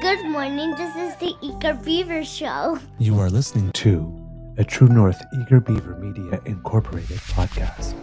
Good morning. This is the Eager Beaver Show. You are listening to a True North Eager Beaver Media Incorporated podcast.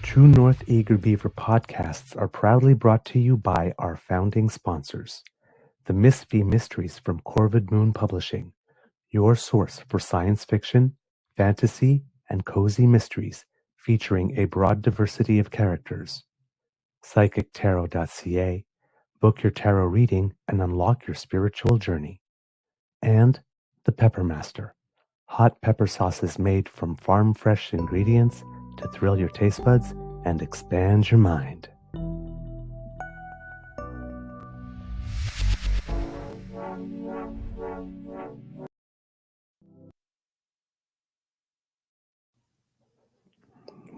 True North Eager Beaver podcasts are proudly brought to you by our founding sponsors, the Misfit Mysteries from Corvid Moon Publishing, your source for science fiction, fantasy, and cozy mysteries featuring a broad diversity of characters. PsychicTarot.ca, book your tarot reading and unlock your spiritual journey. And the Pepper Master, hot pepper sauces made from farm-fresh ingredients to thrill your taste buds and expand your mind.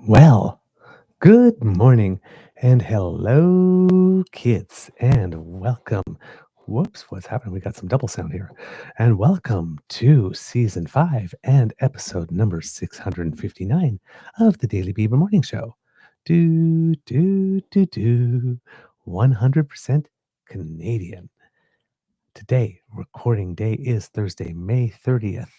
Well, good morning and hello, kids, and welcome. Whoops, what's happening? We got some double sound here. And welcome to Season 5 and episode number 659 of the Daily Beaver Morning Show. 100% Canadian. Today, recording day is Thursday, May 30th,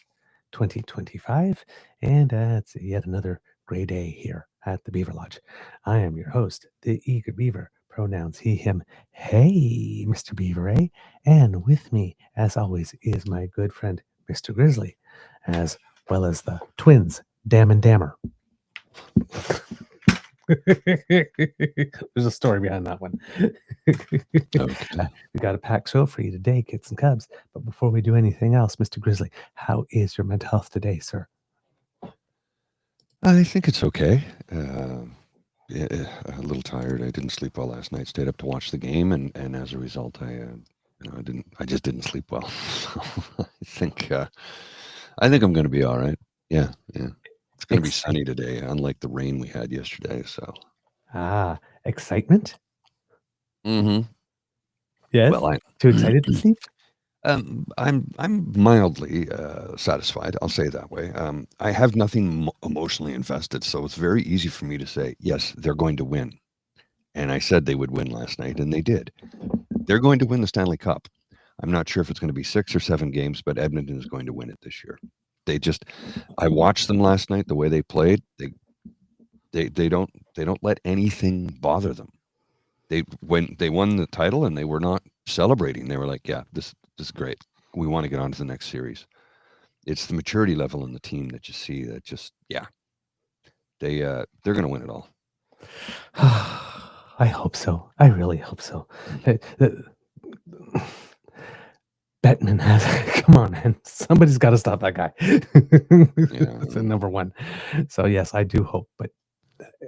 2025, and it's yet another gray day here at the Beaver Lodge. I am your host, the Eager Beaver, pronouns he, him. Hey, Mr. Beaver, eh? And with me, as always, is my good friend, Mr. Grizzly, as well as the twins, Dam and Dammer. There's a story behind that one. Okay. We got a packed show for you today, kids and cubs. But before we do anything else, Mr. Grizzly, how is your mental health today, sir? I think it's okay. Yeah, a little tired. I didn't sleep well last night. Stayed up to watch the game, and as a result, I just didn't sleep well. So I think I'm going to be all right. Yeah. It's going to be sunny today, unlike the rain we had yesterday. So. Excitement. Mm-hmm. Yes. Well, too excited to sleep. I'm mildly satisfied. I'll say it that way. I have nothing emotionally invested, so it's very easy for me to say, yes, they're going to win. And I said they would win last night, and they did. They're going to win the Stanley Cup. I'm not sure if it's going to be 6 or 7 games, but Edmonton is going to win it this year. I watched them last night. The way they played, they don't let anything bother them. When they won the title and they were not celebrating, they were like, yeah, this is great. We want to get on to the next series. It's the maturity level in the team that you see that they're going to win it all. I hope so. I really hope so. Bettman has, come on, man. Somebody's got to stop that guy. That's a number one. So, yes, I do hope. But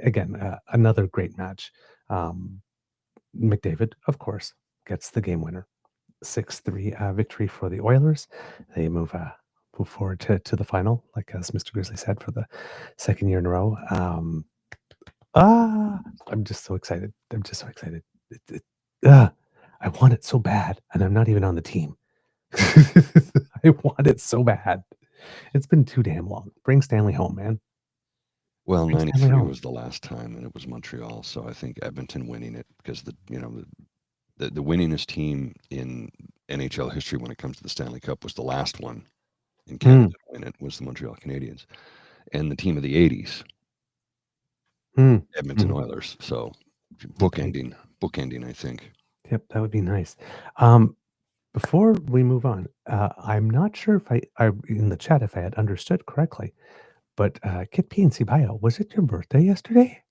again, another great match. McDavid, of course, gets the game winner. 6-3 victory for the Oilers. They move forward to the final, like as Mr. Grizzly said, for the second year in a row. I'm just so excited. I want it so bad, and I'm not even on the team. I want it so bad. It's been too damn long. Bring Stanley home, man. Well, 93 was the last time, and it was Montreal. So I think Edmonton winning it, because the winningest team in NHL history when it comes to the Stanley Cup was the last one in Canada to win it, was the Montreal Canadiens, and the team of the 80s, Edmonton Oilers. So bookending, I think. Yep, that would be nice. Before we move on, I'm not sure if I in the chat if I had understood correctly, but Kit P and Cibayo, was it your birthday yesterday?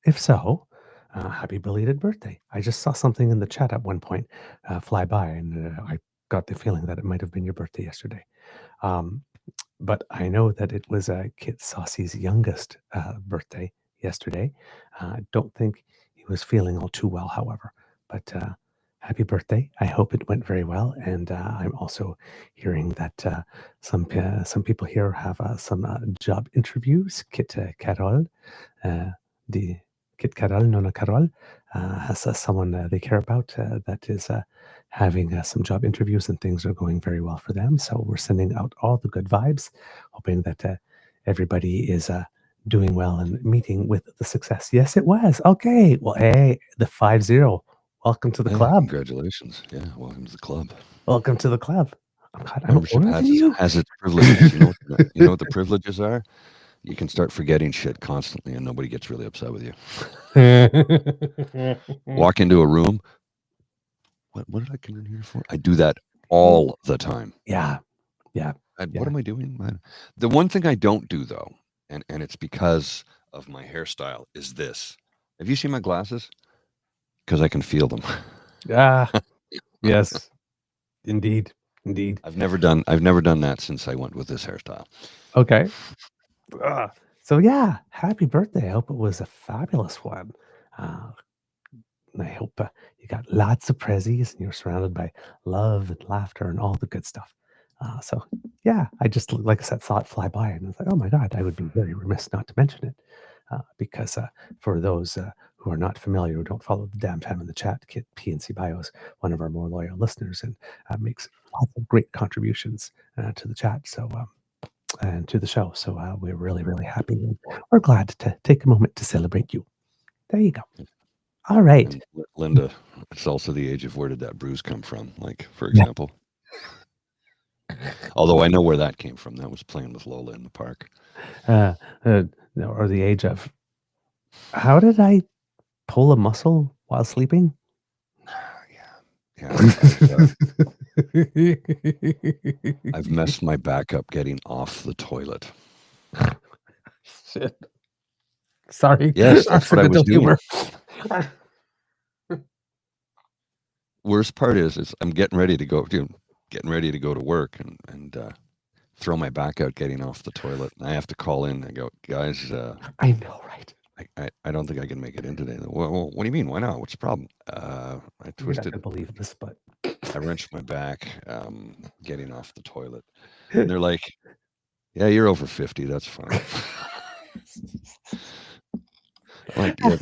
If so, happy belated birthday. I just saw something in the chat at one point fly by, and I got the feeling that it might have been your birthday yesterday. but I know that it was Kit Saucy's youngest birthday yesterday. I don't think he was feeling all too well, however. But happy birthday! I hope it went very well. And I'm also hearing that some people here have some job interviews. Kit Carol, the Kit Carol, Nona Carol, has someone they care about that is having some job interviews, and things are going very well for them. So we're sending out all the good vibes, hoping that everybody is doing well and meeting with the success. Yes, it was. Okay. Well, hey, the 5-0. Welcome to the Yeah, club. congratulations. Yeah, welcome to the club. Welcome to the club. Oh, God, I'm Membership older than you. has its privileges. You know what the privileges are? You can start forgetting shit constantly, and nobody gets really upset with you. Walk into a room. What did I come in here for? I do that all the time. Yeah. What am I doing? The one thing I don't do though, and it's because of my hairstyle, is this. Have you seen my glasses? Because I can feel them. Yes. Indeed. I've never done that since I went with this hairstyle. Okay. So yeah, happy birthday. I hope it was a fabulous one. And I hope you got lots of prezzies and you're surrounded by love and laughter and all the good stuff. So yeah, I just, like I said, saw it fly by and I was like, oh my God, I would be very remiss not to mention it. Because for those who are not familiar, who don't follow the damn fam in the chat, Kit PNC Bio is one of our more loyal listeners and makes lots of great contributions to the chat. So and to the show. So we're really, really happy. And we're glad to take a moment to celebrate you. There you go. All right. And Linda, it's also the age of where did that bruise come from? Like, for example. Although I know where that came from. That was playing with Lola in the park. Or the age of, how did I pull a muscle while sleeping? Yeah. I've messed my back up getting off the toilet. Shit. Sorry. Yes, that's what I was doing. Humor. Worst part is I'm getting ready to go to work and throw my back out getting off the toilet. And I have to call in. I go, guys. I know, right? I don't think I can make it in today. Well, what do you mean? Why not? What's the problem? I twisted. You're not gonna believe this, but I wrenched my back getting off the toilet. And they're like, yeah, you're over 50. That's fine. Like, yeah,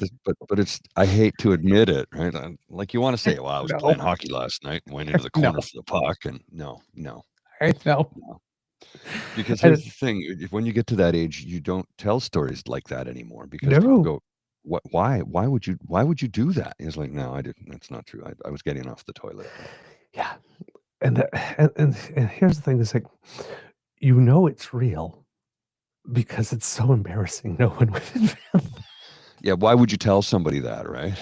but it's, I hate to admit it, right? Like, you want to say, well, I was playing hockey last night and went into the corner for the puck. And no. I know. No. Because here's the thing, when you get to that age, you don't tell stories like that anymore because people go, "What? Why would you do that?" And it's like, no, I didn't. That's not true. I was getting off the toilet. Yeah, and here's the thing: is like, you know, it's real because it's so embarrassing. No one would. Yeah, why would you tell somebody that, right?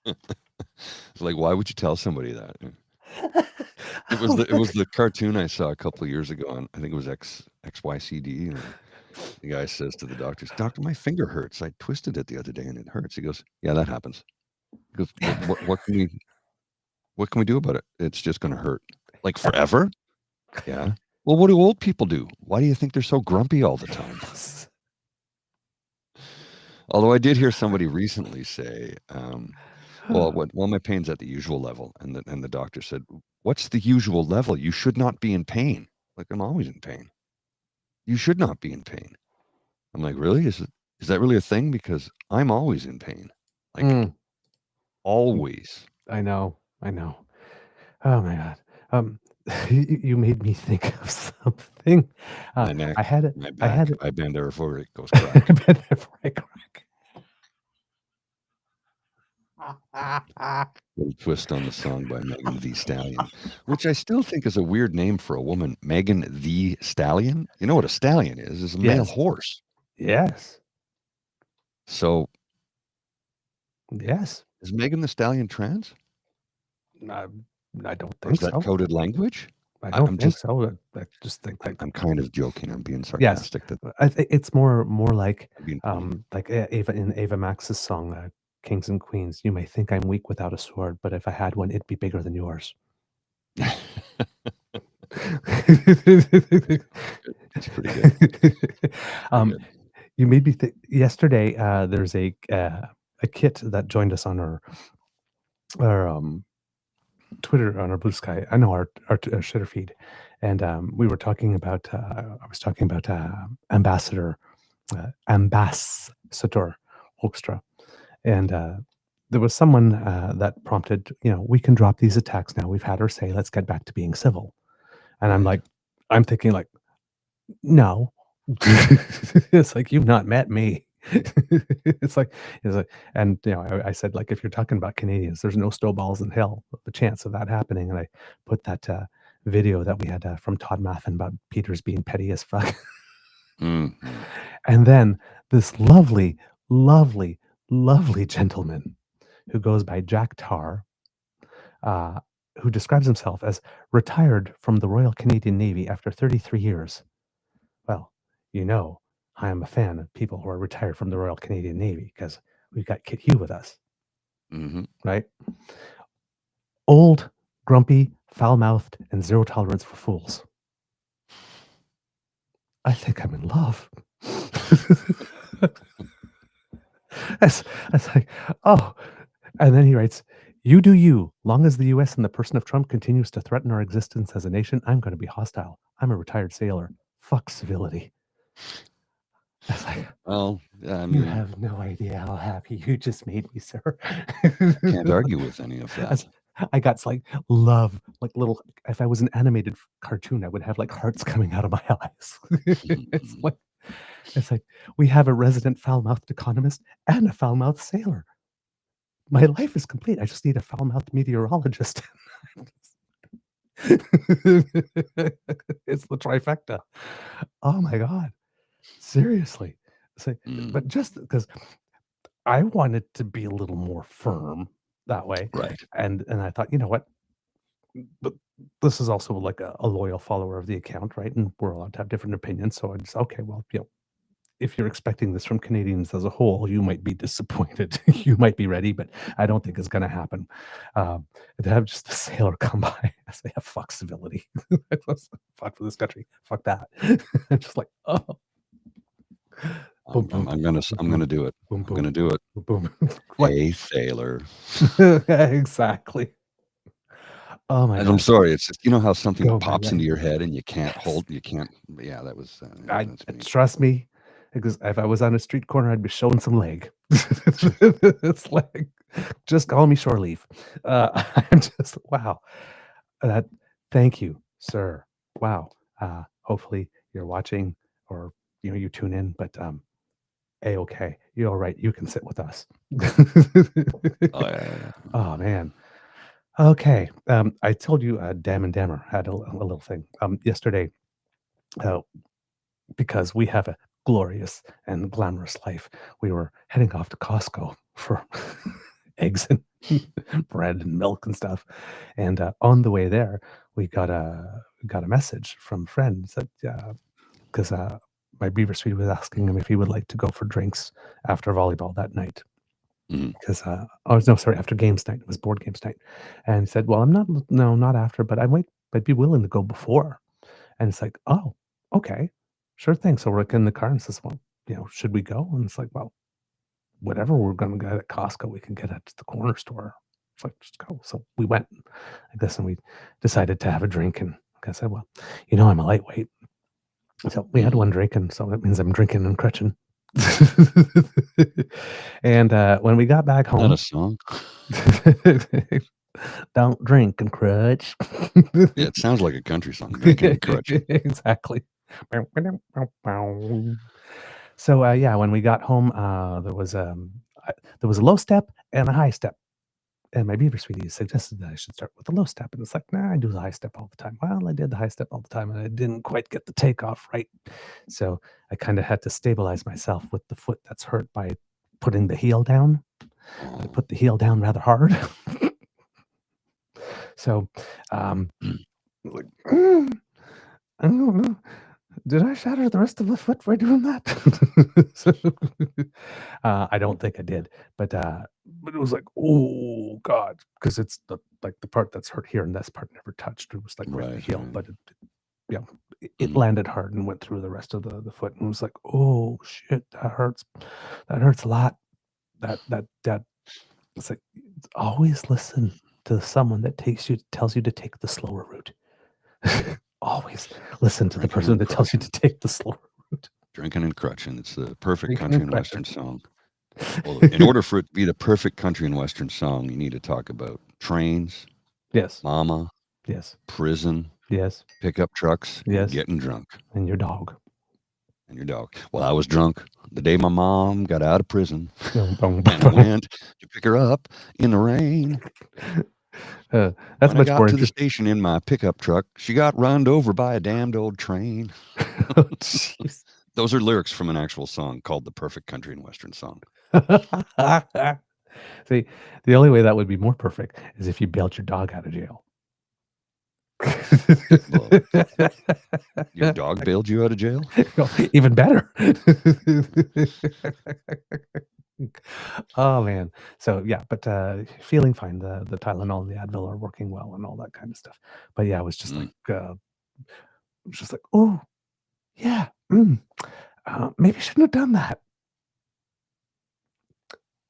It's like, why would you tell somebody that? It was the cartoon I saw a couple of years ago on, I think it was XYCD, and the guy says to the doctors, "Doctor, my finger hurts. I twisted it the other day and it hurts." He goes, "Yeah, that happens." He goes, what can we do about it? It's just going to hurt. Like forever? Yeah. Well, what do old people do? Why do you think they're so grumpy all the time? Although I did hear somebody recently say, well, my pain's at the usual level. And the doctor said, what's the usual level? You should not be in pain. Like, I'm always in pain. You should not be in pain. I'm like, really? Is that really a thing? Because I'm always in pain. Like, always. I know. Oh my God. You made me think of something. My neck, my back, I bend before it goes crack. I bend before I crack. Little twist on the song by Megan Thee Stallion, which I still think is a weird name for a woman. Megan Thee Stallion. You know what a stallion is? It's a male horse. Yes. So. Yes. Is Megan Thee Stallion trans? I don't think so. Is that coded language? I don't think so. I just think that I'm kind of joking. I'm being sarcastic. Yes. I think it's more like Ava in Ava Max's song Kings and Queens. You may think I'm weak without a sword, but if I had one, it'd be bigger than yours. That's pretty good. Pretty good. You made me think. Yesterday, there's a kit that joined us on our Twitter, on our Blue Sky. I know our Shitter feed, and we were talking about. I was talking about Ambassador Hoekstra, and there was someone that prompted. We can drop these attacks now. We've had her say, "Let's get back to being civil," and Right. I'm thinking like, no. It's like, you've not met me. it's like and I said, like, if you're talking about Canadians, there's no snowballs in hell the chance of that happening. And I put that video that we had from Todd Maffin about Peters being petty as fuck. Mm-hmm. And then this lovely, lovely, lovely gentleman who goes by Jack Tar, who describes himself as retired from the Royal Canadian Navy after 33 years. Well, I am a fan of people who are retired from the Royal Canadian Navy because we've got Kit Hugh with us, Mm-hmm. right? Old, grumpy, foul-mouthed, and zero tolerance for fools. I think I'm in love. That's like, oh. And then he writes, "You do you. Long as the U.S. and the person of Trump continues to threaten our existence as a nation, I'm going to be hostile. I'm a retired sailor. Fuck civility." That's like, Well, yeah, I you mean, have no idea how happy you just made me, sir. can't argue with any of that. I got like love, like little. If I was an animated cartoon, I would have like hearts coming out of my eyes. it's like, it's like we have a resident foul-mouthed economist and a foul-mouthed sailor. My life is complete. I just need a foul-mouthed meteorologist. It's the trifecta. Oh my God. Seriously. It's like, but just because I wanted to be a little more firm that way. Right. And I thought, you know what? But this is also like a loyal follower of the account, right? And we're allowed to have different opinions. So I just, okay, well, if you're expecting this from Canadians as a whole, you might be disappointed. You might be ready, but I don't think it's going to happen. To have just a sailor come by and say, fuck civility. Fuck for this country. Fuck that. I'm just like, oh. I'm gonna do it. Boom, I'm boom. gonna do it. Boom. Hey, sailor. Exactly. Oh my And God. I'm sorry. It's just, how something Go, pops man. into your head and you can't Yes. hold. You can't. Yeah, that was. That's me. Trust me, because if I was on a street corner, I'd be showing some leg. It's like, just call me shore leave. I'm just, wow. Thank you, sir. Wow. Hopefully you're watching, or you tune in, but A-okay. You're all right. You can sit with us. Oh yeah. Oh man. Okay. I told you Dam and Dammer had a little thing yesterday, because we have a glorious and glamorous life. We were heading off to Costco for eggs and bread and milk and stuff. And on the way there, we got a message from friends that because my beaver sweetie was asking him if he would like to go for drinks after volleyball that night. Because after games night. It was board games night. And he said, well, not after, but I'd be willing to go before. And it's like, oh, okay, sure thing. So we're like in the car and says, well, should we go? And it's like, well, whatever we're going to get at Costco, we can get at the corner store. It's like, just go. So we went, I guess, and we decided to have a drink. And like I said, well, I'm a lightweight. So we had one drink, and so that means I'm drinking and crutching. And when we got back home, Not a song. don't drink and crutch. Yeah, it sounds like a country song. Drinking and crutch. Exactly. So when we got home, there was a low step and a high step. And my beaver sweetie suggested that I should start with the low step. And it's like, nah, I do the high step all the time. Well, I did the high step all the time, and I didn't quite get the takeoff right. So I kind of had to stabilize myself with the foot that's hurt by putting the heel down. I put the heel down rather hard. So, like, I don't know. Did I shatter the rest of the foot by doing that? So, I don't think I did, but it was like, oh God, because it's the part that's hurt here, and this part never touched. It was like right in the heel, Right. but it landed hard and went through the rest of the foot, and was like, oh shit, that hurts a lot. That it's like, always listen to someone that tells you to take the slower route. Always listen to the Drinking person and that tells you to take the slower route. Drinking and crutching. It's the perfect Drinking country and and western song. Well, in order for it to be the perfect country and western song, you need to talk about trains, Yes, mama, yes, prison, yes, pickup trucks, and yes. getting drunk. And your dog. And your dog. Well, I was drunk the day my mom got out of prison, Boom, boom, and I went to pick her up in the rain. That's When I much got more to the interesting. station in my pickup truck, she got runned over by a damned old train. Jeez. Those are lyrics from an actual song called The Perfect Country and Western Song. See, the only way that would be more perfect is if you bailed your dog out of jail. Well, your dog bailed you out of jail? No, even better. Oh man. So yeah, but feeling fine. The Tylenol and the Advil are working well and all that kind of stuff. But yeah, it was just like oh yeah, maybe I shouldn't have done that.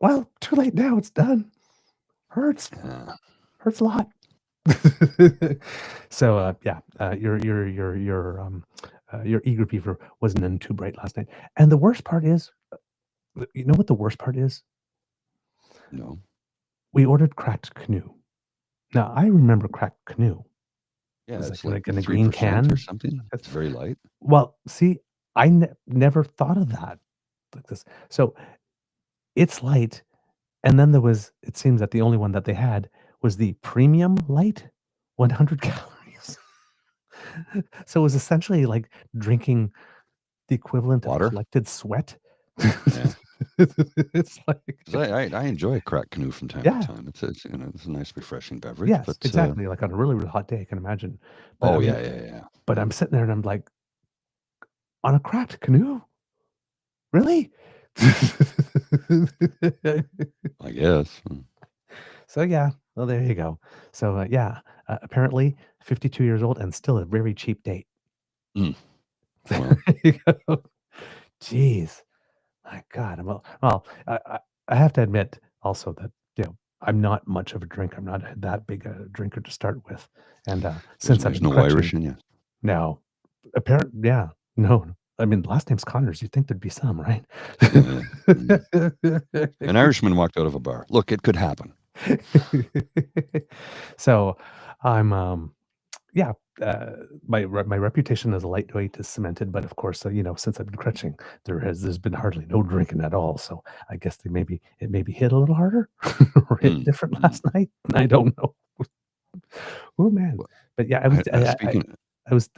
Well, too late now. It's done. Hurts a lot. So yeah, your eager beaver wasn't none too bright last night. And the worst part is, you know what the worst part is? No. We ordered cracked canoe. Now I remember cracked canoe. Yeah, It's it's like like in a green 3% can or something. It's very light. Well, see, I never thought of that like this. So it's light, and then it seems that the only one that they had was the premium light, 100 calories. So it was essentially like drinking the equivalent Water? of collected sweat. Yeah. It's like 'Cause I enjoy a cracked canoe from time Yeah. to time. It's a nice refreshing beverage. Yes, But exactly. Like on a really, really hot day, I can imagine. But I mean, yeah. but I'm sitting there and I'm like, on a cracked canoe? Really? I guess. So yeah, well there you go. So yeah, apparently 52 years old and still a very cheap date. Mm. There you go. Jeez, my God. I have to admit also that I'm not much of a drinker. I'm not that big a drinker to start with, and since I've There's been no crutching Irish in you. now, no. I mean, last name's Connors. You'd think there'd be some, right? Yeah. An Irishman walked out of a bar. Look, it could happen. So I'm yeah, my reputation as a lightweight is cemented, but of course, since I've been crutching, there's been hardly no drinking at all. So I guess it maybe hit a little harder or hit different last night. I don't know. Oh man, but yeah, I was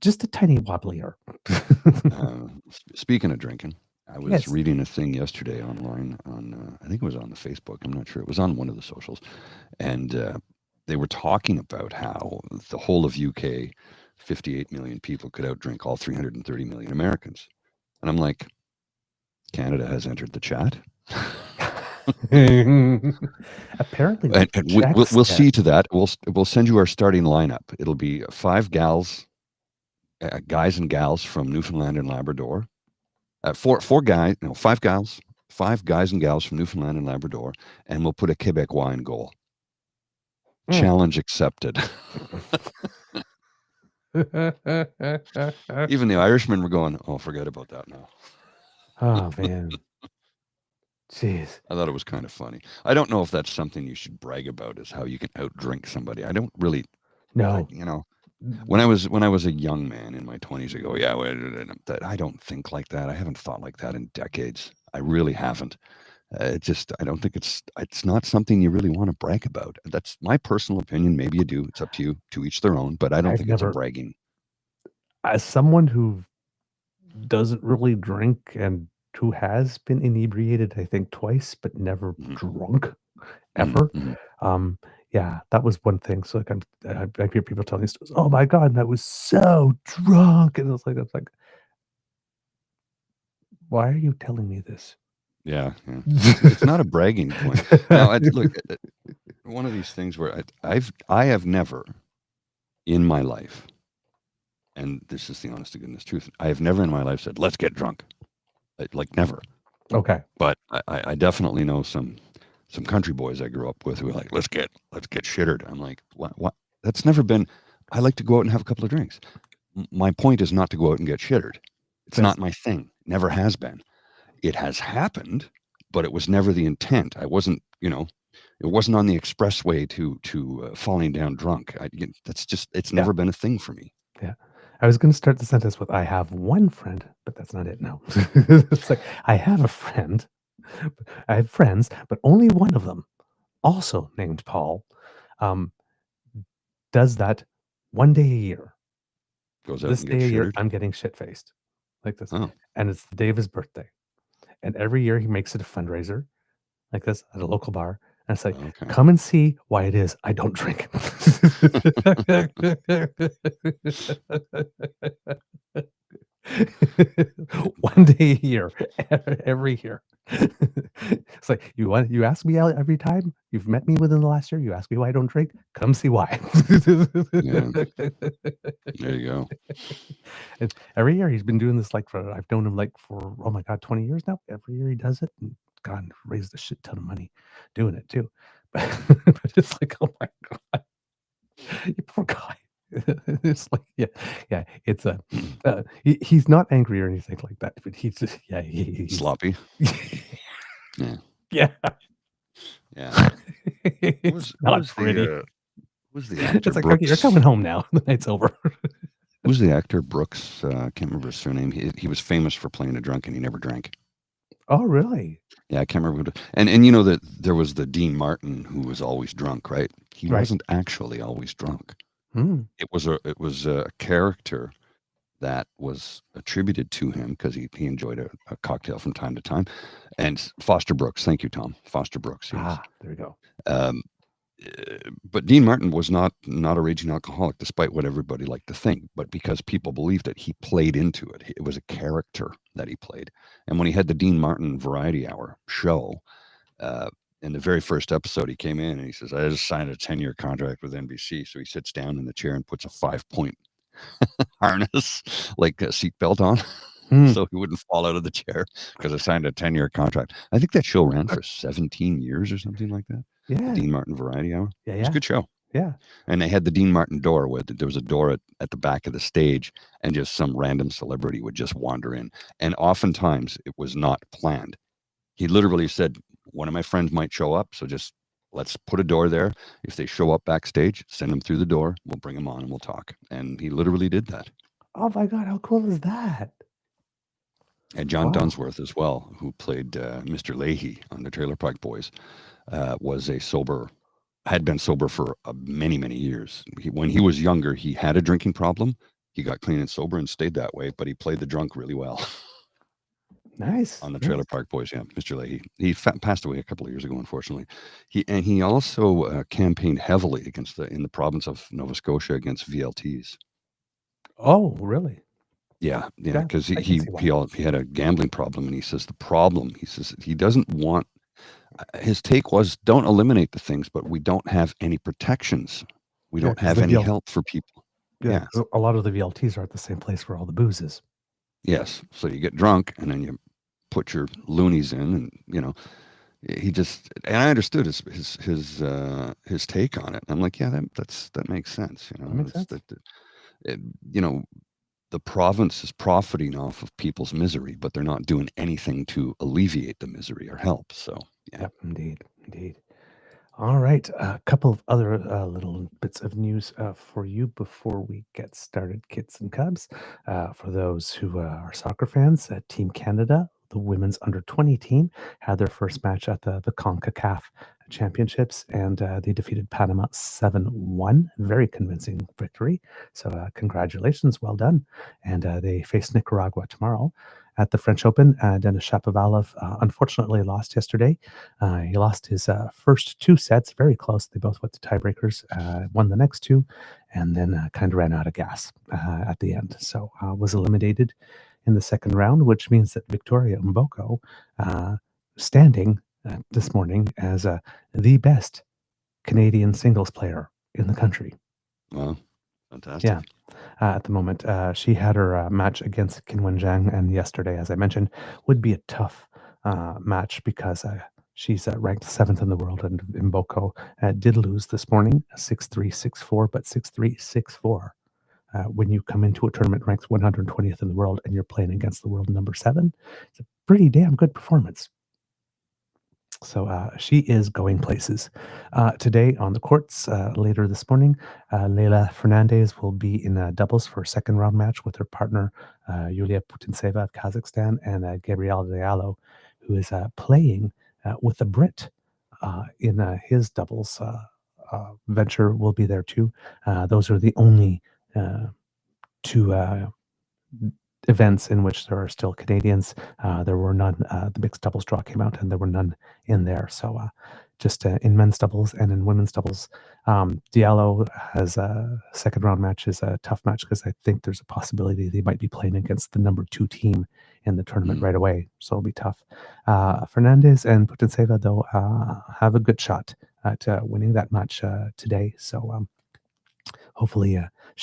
just a tiny wobblier. Speaking of drinking, I was Yes. reading a thing yesterday online on I think it was on the Facebook. I'm not sure. It was on one of the socials, and they were talking about how the whole of UK, 58 million people could outdrink all 330 million Americans, and I'm like, Canada has entered the chat. Apparently, And we'll see to that. We'll send you our starting lineup. It'll be 5 gals, guys and gals from Newfoundland and Labrador. 5 gals, 5 guys and gals from Newfoundland and Labrador, and we'll put a Quebecois in goal. Challenge accepted. Even the Irishmen were going, oh, forget about that now. Oh man. Jeez. I thought it was kind of funny. I don't know if that's something you should brag about, is how you can outdrink somebody. I don't really. No. When I was a young man in my 20s, I go, I don't think like that. I haven't thought like that in decades. I really haven't. I don't think it's not something you really want to brag about. That's my personal opinion. Maybe you do. It's up to you. To each their own. But I don't think it's a bragging. As someone who doesn't really drink and who has been inebriated, I think twice, but never drunk ever. Yeah, that was one thing. So like I hear people telling stories. Oh my God, I was so drunk, and I was like, why are you telling me this? Yeah. It's not a bragging point. Now, look, one of these things where I have never in my life and this is the honest to goodness truth. I have never in my life said, "Let's get drunk," like never. Okay. But I definitely know some country boys I grew up with who were like, let's get shittered. I'm like, what? That's never been. I like to go out and have a couple of drinks. My point is not to go out and get shittered. It's Yes. not my thing. Never has been. It has happened, but it was never the intent. I wasn't, it wasn't on the expressway to falling down drunk. It's never been a thing for me. Yeah. I was going to start the sentence with, I have one friend, but that's not it. No. It's like, I have a friend. I have friends, but only one of them, also named Paul, does that one day a year. Goes out This and day gets a year, shittered. I'm getting shit-faced like this. Oh. And it's the day of his birthday. And every year he makes it a fundraiser like this at a local bar. And it's like, Okay. come and see why it is I don't drink. One day a year, every year. It's like, you ask me out every time you've met me within the last year, you ask me why I don't drink, come see why. Yeah. There you go. And every year he's been doing this, like, I've known him like for, oh my God, 20 years now. Every year he does it, and God, raised a shit ton of money doing it too. But it's like, oh my God, you poor guy. It's like, yeah, it's he's not angry or anything like that, but he's just, he's Sloppy. yeah. Yeah. It's not pretty. Who's the actor? It's like, Brooks? okay, you're coming home now. The night's over. Who's the actor? Brooks. I can't remember his surname. He was famous for playing a drunk, and he never drank. Oh, really? Yeah, I can't remember. And you know that there was the Dean Martin who was always drunk, right? He Right. wasn't actually always drunk. Hmm. It was a character that was attributed to him because he enjoyed a cocktail from time to time. And Foster Brooks, thank you, Tom. Foster Brooks. Yes. There we go. But Dean Martin was not a raging alcoholic, despite what everybody liked to think. But because people believed it, he played into it. It was a character that he played. And when he had the Dean Martin Variety Hour show, in the very first episode, he came in and he says, "I just signed a 10-year contract with NBC." So he sits down in the chair and puts a 5-point harness, like a seatbelt on, so he wouldn't fall out of the chair because I signed a 10-year contract. I think that show ran for 17 years or something like that. Yeah. The Dean Martin Variety Hour. Yeah. It was a good show. Yeah. And they had the Dean Martin door where there was a door at the back of the stage, and just some random celebrity would just wander in. And oftentimes it was not planned. He literally said, one of my friends might show up, so just let's put a door there. If they show up backstage, send them through the door. We'll bring them on and we'll talk. And he literally did that. Oh my God, how cool is that? And John Dunsworth as well, who played Mr. Leahy on the Trailer Park Boys, had been sober for many, many years. When he was younger, he had a drinking problem. He got clean and sober and stayed that way, but he played the drunk really well. Nice. On the Trailer Park Boys, yeah, Mr. Leahy. He passed away a couple of years ago, unfortunately. He also campaigned heavily in the province of Nova Scotia against VLTs. Oh, really? Yeah, because he had a gambling problem, and he says he doesn't want. His take was, don't eliminate the things, but we don't have any protections. We don't have any help for people. Yeah, a lot of the VLTs are at the same place where all the booze is. Yes, so you get drunk, and then you put your loonies in, and and I understood his take on it. I'm like, yeah, that makes sense. That makes sense. The province is profiting off of people's misery, but they're not doing anything to alleviate the misery or help. So, yeah. Yep, indeed. All right, a couple of other little bits of news for you before we get started, kids and cubs. For those who are soccer fans, Team Canada, the women's under-20 team, had their first match at the CONCACAF Championships, and they defeated Panama 7-1. Very convincing victory. So congratulations, well done. And they face Nicaragua tomorrow. At the French Open, Denis Shapovalov unfortunately lost yesterday. He lost his first two sets, very close. They both went to tiebreakers, won the next two, and then kind of ran out of gas at the end. So was eliminated in the second round, which means that Victoria Mboko standing this morning as the best Canadian singles player in the country. Wow, fantastic. Yeah. at the moment. She had her match against Qin Wenjiang, and yesterday, as I mentioned, would be a tough match because she's ranked 7th in the world, and Mboko did lose this morning, 6-3, 6-4, but 6-3, 6-4. When you come into a tournament ranked 120th in the world and you're playing against the world number 7, it's a pretty damn good performance. So she is going places. Today on the courts, later this morning, Leila Fernandez will be in doubles for a second round match with her partner, Yulia Putintseva of Kazakhstan, and Gabriel Diallo, who is playing with a Brit in his doubles venture, will be there too. Those are the only two events in which there are still Canadians. There were none. The mixed doubles draw came out, and there were none in there. So just in men's doubles and in women's doubles, Diallo has a second round match is a tough match because I think there's a possibility they might be playing against the number 2 team in the tournament right away. So it'll be tough. Fernandez and Putintseva, though, have a good shot at winning that match today. So hopefully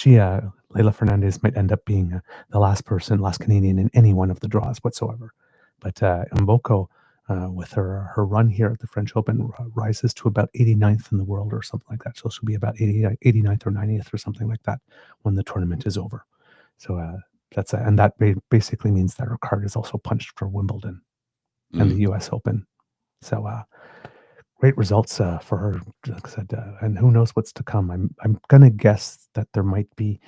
Leila Fernandez might end up being the last Canadian in any one of the draws whatsoever. But Mboko, with her run here at the French Open, rises to about 89th in the world or something like that. So she'll be about 89th or 90th or something like that when the tournament is over. So and that basically means that her card is also punched for Wimbledon and the U.S. Open. So great results for her, like I said, and who knows what's to come. I'm gonna guess that there might be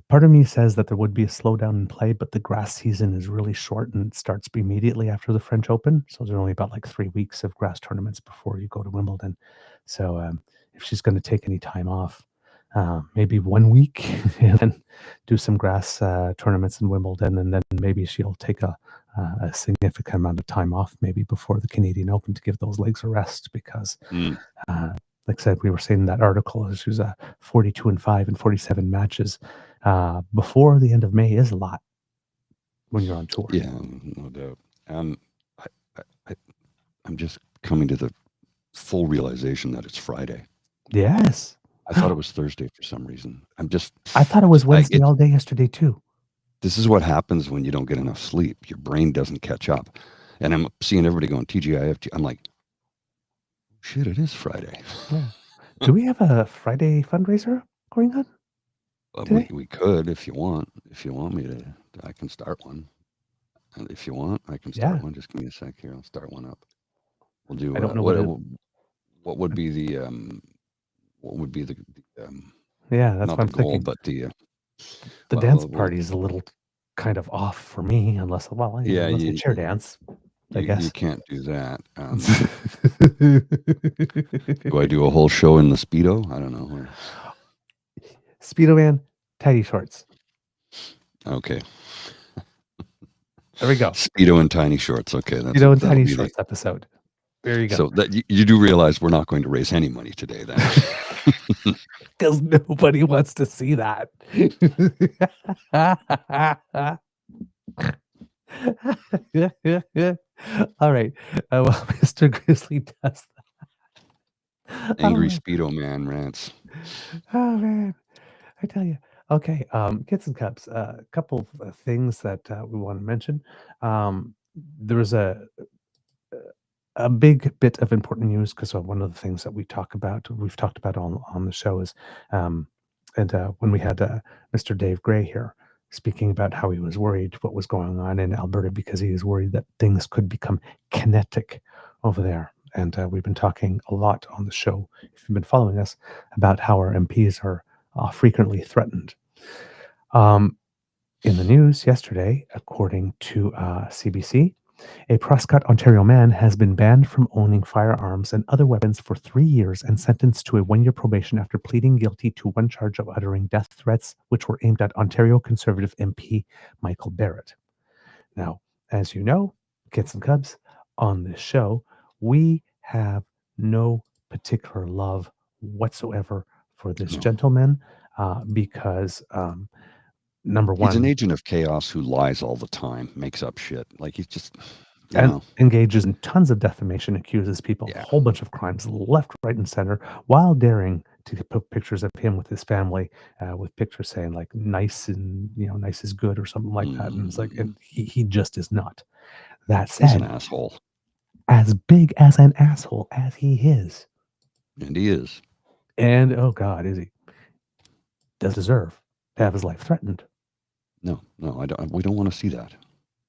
part of me says that there would be a slowdown in play, but the grass season is really short and it starts immediately after the French Open. So there's only about like 3 weeks of grass tournaments before you go to Wimbledon. So if she's going to take any time off, maybe 1 week and then do some grass tournaments in Wimbledon, and then maybe she'll take a significant amount of time off maybe before the Canadian Open to give those legs a rest because like I said, we were saying in that article, she was 42-5 in 47 matches before the end of May is a lot when you're on tour. Yeah, no doubt. I'm just coming to the full realization that it's Friday. Yes. I thought it was Thursday for some reason. I thought it was Wednesday all day yesterday too. This is what happens when you don't get enough sleep. Your brain doesn't catch up. And I'm seeing everybody going TGIF. I'm like, shit, it is Friday. Yeah. Do we have a Friday fundraiser going on? We could if you want. If you want me to, I can start one. And if you want, I can start one. Just give me a sec here. I'll start one up. We'll do. I don't know what would be the yeah, that's not what I'm the goal, thinking. but the dance party is a little kind of off for me, unless you chair dance. I guess you can't do that. Do I do a whole show in the Speedo? I don't know. Speedo man, tidy shorts. Okay. There we go. Speedo and tiny shorts. Okay. Speedo and tiny shorts episode. There you go. So that you do realize we're not going to raise any money today then. Because nobody wants to see that. All right. Well, Mr. Grizzly does that. Angry Speedo man rants. Oh, man. I tell you. Okay. Kids and Cubs. A couple of things that we want to mention. There was a big bit of important news because one of the things that we've talked about on the show is, and when we had Mr. Dave Gray here speaking about how he was worried what was going on in Alberta because he is worried that things could become kinetic over there. And we've been talking a lot on the show, if you've been following us, about how our MPs are frequently threatened. In the news yesterday, according to CBC, a Prescott, Ontario man has been banned from owning firearms and other weapons for 3 years and sentenced to a 1-year probation after pleading guilty to one charge of uttering death threats, which were aimed at Ontario Conservative MP Michael Barrett. Now, as you know, Kids and Cubs, on this show, we have no particular love whatsoever for this gentleman because number one, he's an agent of chaos who lies all the time, makes up shit. Like he's just engages in tons of defamation, accuses people of a whole bunch of crimes left, right, and center, while daring to put pictures of him with his family, with pictures saying like nice and nice is good or something like that. And it's like, and he just is not. That He's an said, asshole. as big as an asshole as he is, And he is. and oh God, is he, does deserve to have his life threatened. No, I don't. We don't want to see that.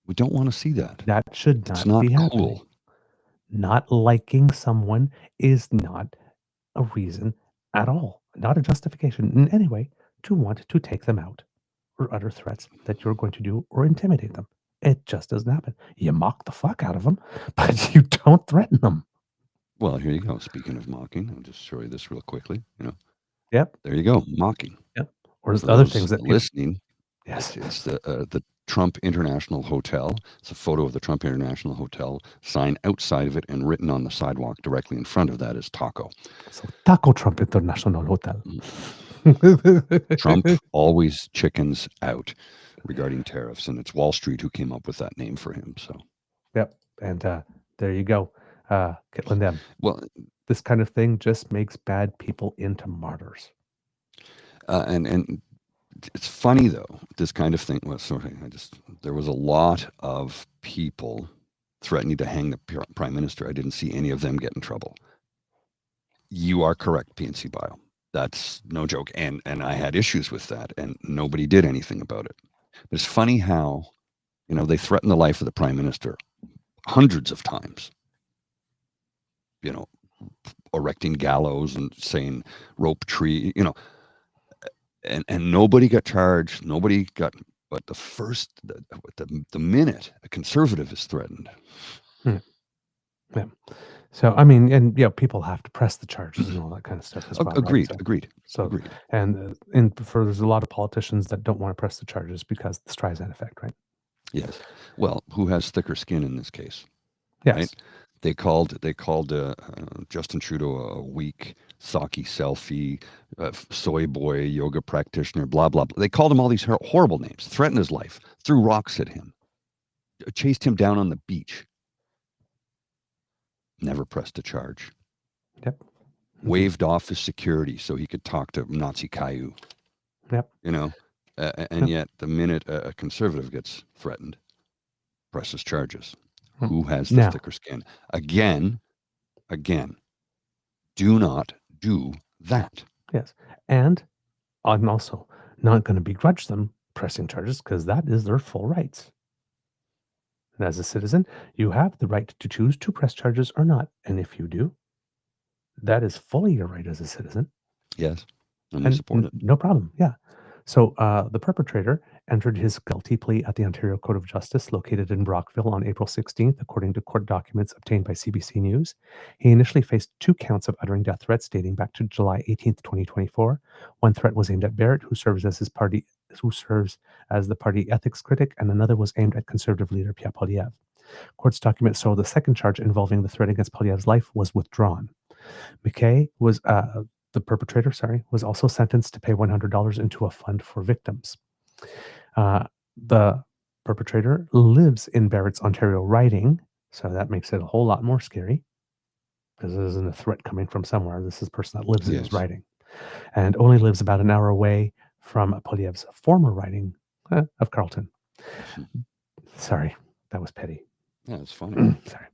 We don't want to see that. That should It's not not be happening. cool. Not liking someone is not a reason at all, not a justification in any way to want to take them out or utter threats that you're going to do or intimidate them. It just doesn't happen. You mock the fuck out of them, but you don't threaten them. Well, here you go. Speaking of mocking, I'll just show you this real quickly. Yep. There you go, mocking. Yep. Or For other those things that people, listening, yes, it's the Trump International Hotel. It's a photo of the Trump International Hotel, sign outside of it, and written on the sidewalk directly in front of that is taco. so Taco Trump International Hotel. Trump always chickens out regarding tariffs, and it's Wall Street who came up with that name for him. So, Yep. And there you go. Kitlin them. well, This kind of thing just makes bad people into martyrs. and it's funny though, this kind of thing. Well, sorry, there was a lot of people threatening to hang the prime minister. I didn't see any of them get in trouble. You are correct, PNC Bio. That's no joke. And I had issues with that, and nobody did anything about it. But it's funny how, they threaten the life of the prime minister hundreds of times. Erecting gallows and saying rope tree, and nobody got charged. Nobody got, but the minute a conservative is threatened. Yeah. So, I mean, and people have to press the charges and all that kind of stuff as well. Agreed. Right? Agreed. So, agreed. And there's a lot of politicians that don't want to press the charges because the Streisand effect, right? Yes. Well, who has thicker skin in this case? Yes. Right? They called Justin Trudeau a weak, socky selfie, soy boy, yoga practitioner, blah, blah, blah. They called him all these horrible names, threatened his life, threw rocks at him, chased him down on the beach. Never pressed a charge. Yep. Waved off his security so he could talk to Nazi Caillou. Yep. And yet the minute a conservative gets threatened, presses charges. Who has the thicker skin? Again, do not do that. Yes. And I'm also not going to begrudge them pressing charges because that is their full rights. And as a citizen, you have the right to choose to press charges or not. And if you do, that is fully your right as a citizen. Yes. And we support it. No problem. Yeah. So the perpetrator entered his guilty plea at the Ontario Court of Justice located in Brockville on April 16th, according to court documents obtained by CBC News. He initially faced 2 counts of uttering death threats dating back to July 18th, 2024. One threat was aimed at Barrett, who serves as the party ethics critic, and another was aimed at Conservative leader Pierre Poilievre. Court's documents show the second charge involving the threat against Poilievre's life was withdrawn. McKay was the perpetrator, was also sentenced to pay $100 into a fund for victims. The perpetrator lives in Barrett's Ontario riding, so that makes it a whole lot more scary because this isn't a threat coming from somewhere. This is a person that lives in his riding and only lives about an hour away from Poilievre's former riding of Carleton. Sorry, that was petty. Yeah, it's funny. Sorry.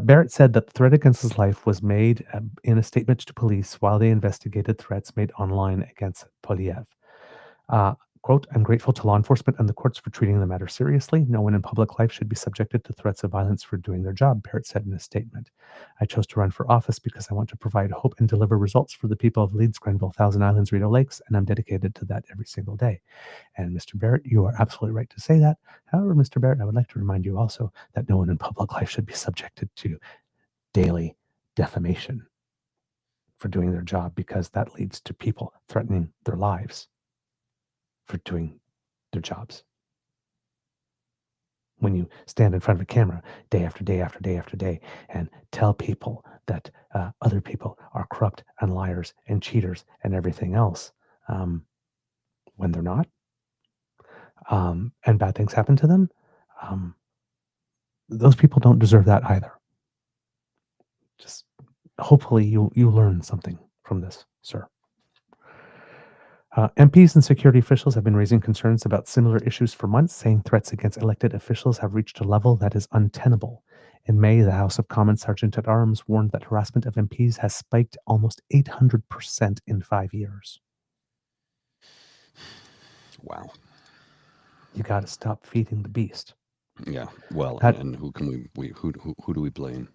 Barrett said that the threat against his life was made in a statement to police while they investigated threats made online against Poilievre. Quote, I'm grateful to law enforcement and the courts for treating the matter seriously. No one in public life should be subjected to threats of violence for doing their job, Barrett said in a statement. I chose to run for office because I want to provide hope and deliver results for the people of Leeds, Grenville, Thousand Islands, Rideau Lakes, and I'm dedicated to that every single day. And Mr. Barrett, you are absolutely right to say that. However, Mr. Barrett, I would like to remind you also that no one in public life should be subjected to daily defamation for doing their job because that leads to people threatening their lives for doing their jobs. When you stand in front of a camera day after day after day after day and tell people that other people are corrupt and liars and cheaters and everything else when they're not, and bad things happen to them, those people don't deserve that either. Just hopefully you learn something from this. sir. MPs and security officials have been raising concerns about similar issues for months, saying threats against elected officials have reached a level that is untenable. In May, the House of Commons Sergeant at Arms warned that harassment of MPs has spiked almost 800% in 5 years. Wow. You got to stop feeding the beast. Yeah. Well, That- and who can who do we blame?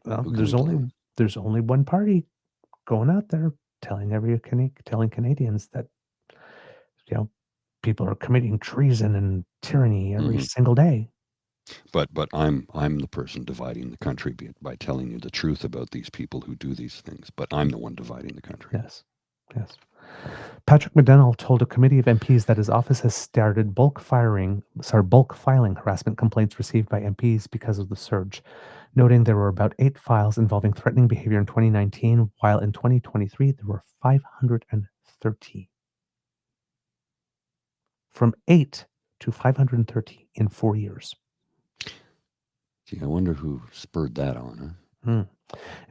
Well, Who can we blame? there's only one party going out there telling telling Canadians that people are committing treason and tyranny every Mhm. single day. But I'm the person dividing the country by telling you the truth about these people who do these things. But I'm the one dividing the country. Yes. Patrick McDonnell told a committee of MPs that his office has started bulk filing harassment complaints received by MPs because of the surge, noting there were about 8 files involving threatening behavior in 2019, while in 2023 there were 530. From 8 to 530 in 4 years. Gee, I wonder who spurred that on, Hmm.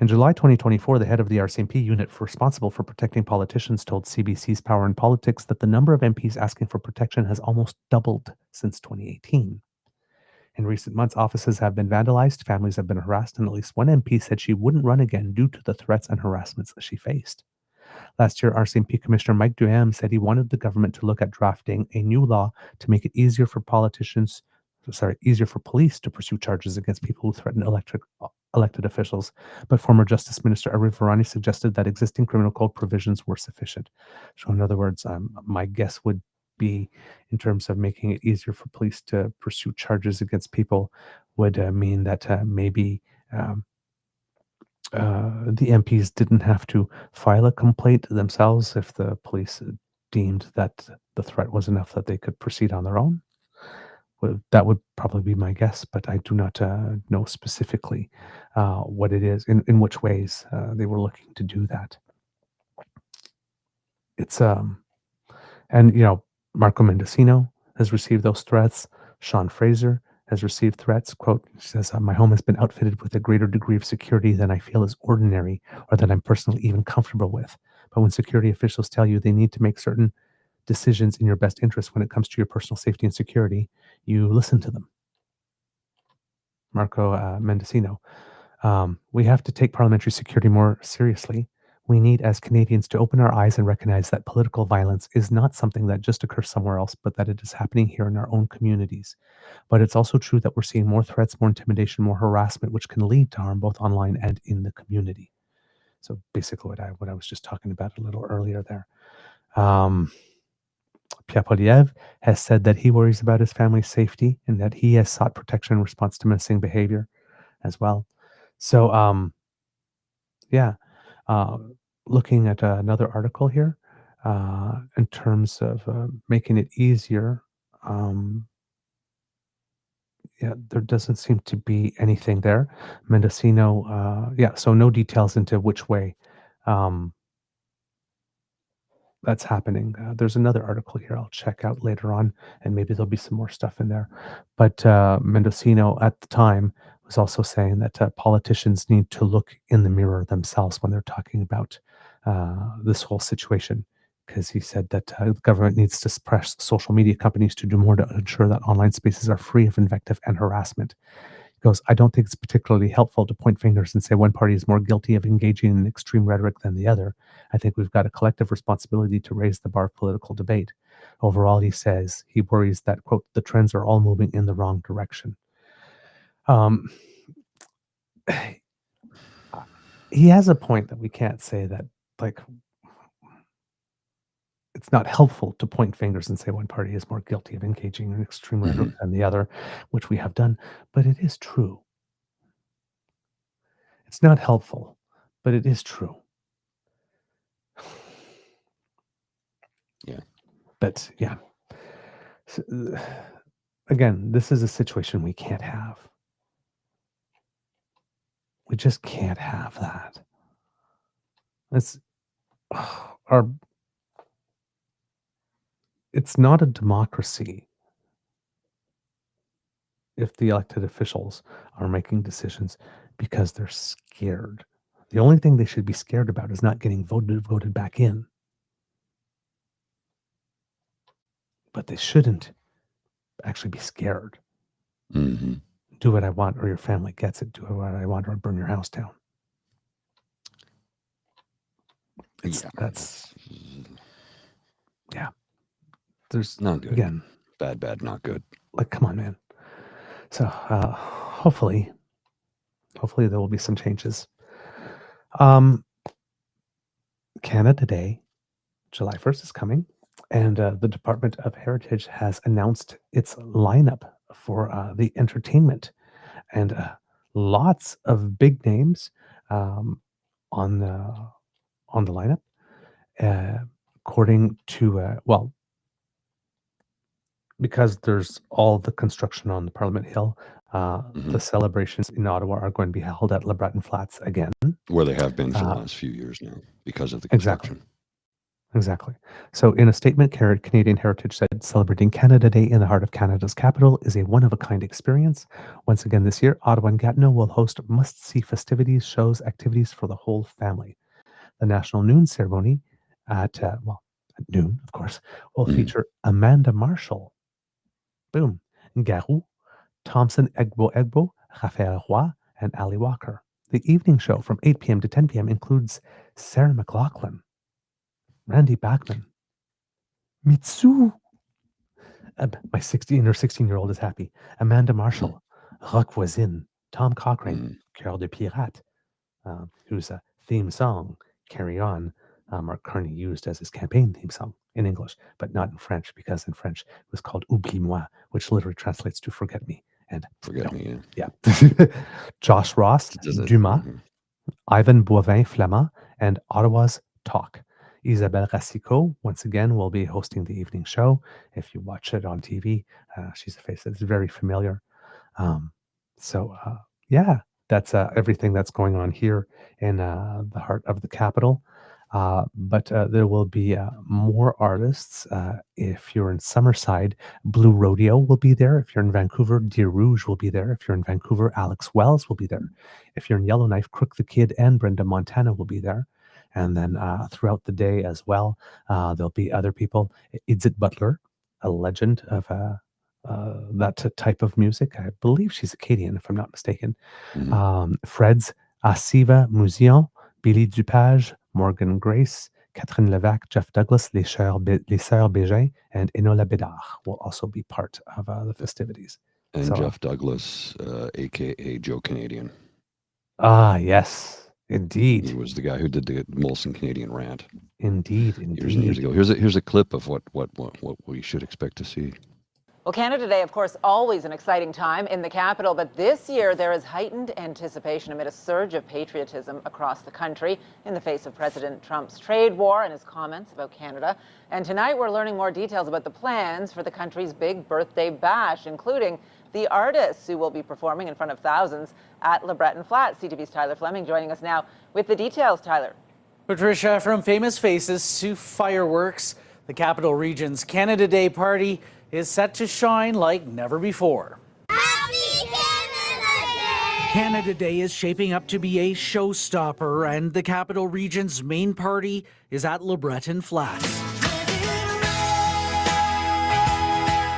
In July 2024, the head of the RCMP unit responsible for protecting politicians told CBC's Power and Politics that the number of MPs asking for protection has almost doubled since 2018. In recent months, offices have been vandalized, families have been harassed, and at least one MP said she wouldn't run again due to the threats and harassments she faced. Last year, RCMP Commissioner Mike Duham said he wanted the government to look at drafting a new law to make it easier for police to pursue charges against people who threaten elected officials. But former Justice Minister Arif Varani suggested that existing criminal code provisions were sufficient. So, in other words, my guess would be, in terms of making it easier for police to pursue charges against people, would mean that maybe the MPs didn't have to file a complaint themselves if the police deemed that the threat was enough that they could proceed on their own. That would probably be my guess, but I do not know specifically what it is, in which ways they were looking to do that. It's and Marco Mendocino has received those threats. Sean Fraser has received threats. Quote, he says, my home has been outfitted with a greater degree of security than I feel is ordinary or that I'm personally even comfortable with. But when security officials tell you they need to make certain decisions in your best interest when it comes to your personal safety and security, you listen to them. Marco Mendocino. We have to take parliamentary security more seriously. We need, as Canadians, to open our eyes and recognize that political violence is not something that just occurs somewhere else, but that it is happening here in our own communities. But it's also true that we're seeing more threats, more intimidation, more harassment, which can lead to harm both online and in the community. So basically what I was just talking about a little earlier there. Pierre Poilievre has said that he worries about his family's safety and that he has sought protection in response to menacing behavior as well. So, looking at another article here, in terms of making it easier, there doesn't seem to be anything there. Mendocino, so no details into which way that's happening. There's another article here I'll check out later on, and maybe there'll be some more stuff in there. But Mendocino at the time was also saying that politicians need to look in the mirror themselves when they're talking about this whole situation, because he said that the government needs to press social media companies to do more to ensure that online spaces are free of invective and harassment. He goes, I don't think it's particularly helpful to point fingers and say one party is more guilty of engaging in extreme rhetoric than the other. I think we've got a collective responsibility to raise the bar of political debate. Overall, he says he worries that, quote, the trends are all moving in the wrong direction. He has a point that we can't say that, like, it's not helpful to point fingers and say one party is more guilty of engaging in extreme rhetoric than the other, which we have done, but it is true. It's not helpful, but it is true. Yeah. But yeah. So, again, this is a situation we can't have. We just can't have that. It's not a democracy if the elected officials are making decisions because they're scared The only thing they should be scared about is not getting voted back in. But they shouldn't actually be scared. Mm-hmm. Do what I want or your family gets it. Do what I want or I burn your house down. There's not good. Again, bad, not good. Like, come on, man. So hopefully there will be some changes. Canada Day, July 1st is coming, and the Department of Heritage has announced its lineup for the entertainment, and lots of big names on the lineup. According to because there's all the construction on the Parliament Hill, the celebrations in Ottawa are going to be held at Le Breton Flats again. Where they have been for the last few years now because of the Exactly. construction. Exactly. So in a statement, Canadian Heritage said, celebrating Canada Day in the heart of Canada's capital is a one-of-a-kind experience. Once again this year, Ottawa and Gatineau will host must-see festivities, shows, activities for the whole family. The National Noon Ceremony at noon, of course, will feature Amanda Marshall, boom, Garou, Thompson Egbo, Raphael Roy, and Ali Walker. The evening show from 8 p.m. to 10 p.m. includes Sarah McLachlan, Randy Bachman, Mitsu. My 16-year-old is happy. Amanda Marshall, Rock Voisine, Tom Cochrane, Cœur de Pirate, whose theme song, Carry On, Mark Carney used as his campaign theme song in English, but not in French, because in French it was called Oublie-moi, which literally translates to Forget Me. And Forget Me, yeah. Josh Ross, Dumas, Ivan Boivin-Flamand, and Ottawa's Talk. Isabelle Racicot, once again, will be hosting the evening show. If you watch it on TV, she's a face that's very familiar. That's everything that's going on here in the heart of the capital. But there will be more artists. If you're in Summerside, Blue Rodeo will be there. If you're in Vancouver, Deer Rouge will be there. If you're in Vancouver, Alex Wells will be there. If you're in Yellowknife, Crook the Kid and Brenda Montana will be there. And then throughout the day as well, there'll be other people. Idzit Butler, a legend of that type of music. I believe she's Acadian, if I'm not mistaken. Fred's Asiva Musion, Billy Dupage, Morgan Grace, Catherine Levac, Jeff Douglas, Les Sœurs Bégin, and Enola Bédard will also be part of the festivities. And Jeff Douglas, a.k.a. Joe Canadian. Yes, indeed. He was the guy who did the Molson Canadian rant. Indeed. Years and years ago. Here's a clip of what we should expect to see. Well, Canada Day, of course, always an exciting time in the capital, but this year there is heightened anticipation amid a surge of patriotism across the country in the face of President Trump's trade war and his comments about Canada. And tonight we're learning more details about the plans for the country's big birthday bash, including the artists who will be performing in front of thousands at Le Breton Flats. CTV's Tyler Fleming joining us now with the details. Tyler. Patricia, from famous faces to fireworks, the Capital Region's Canada Day party is set to shine like never before. Happy Canada Day! Canada Day is shaping up to be a showstopper, and the Capital Region's main party is at Le Breton Flats.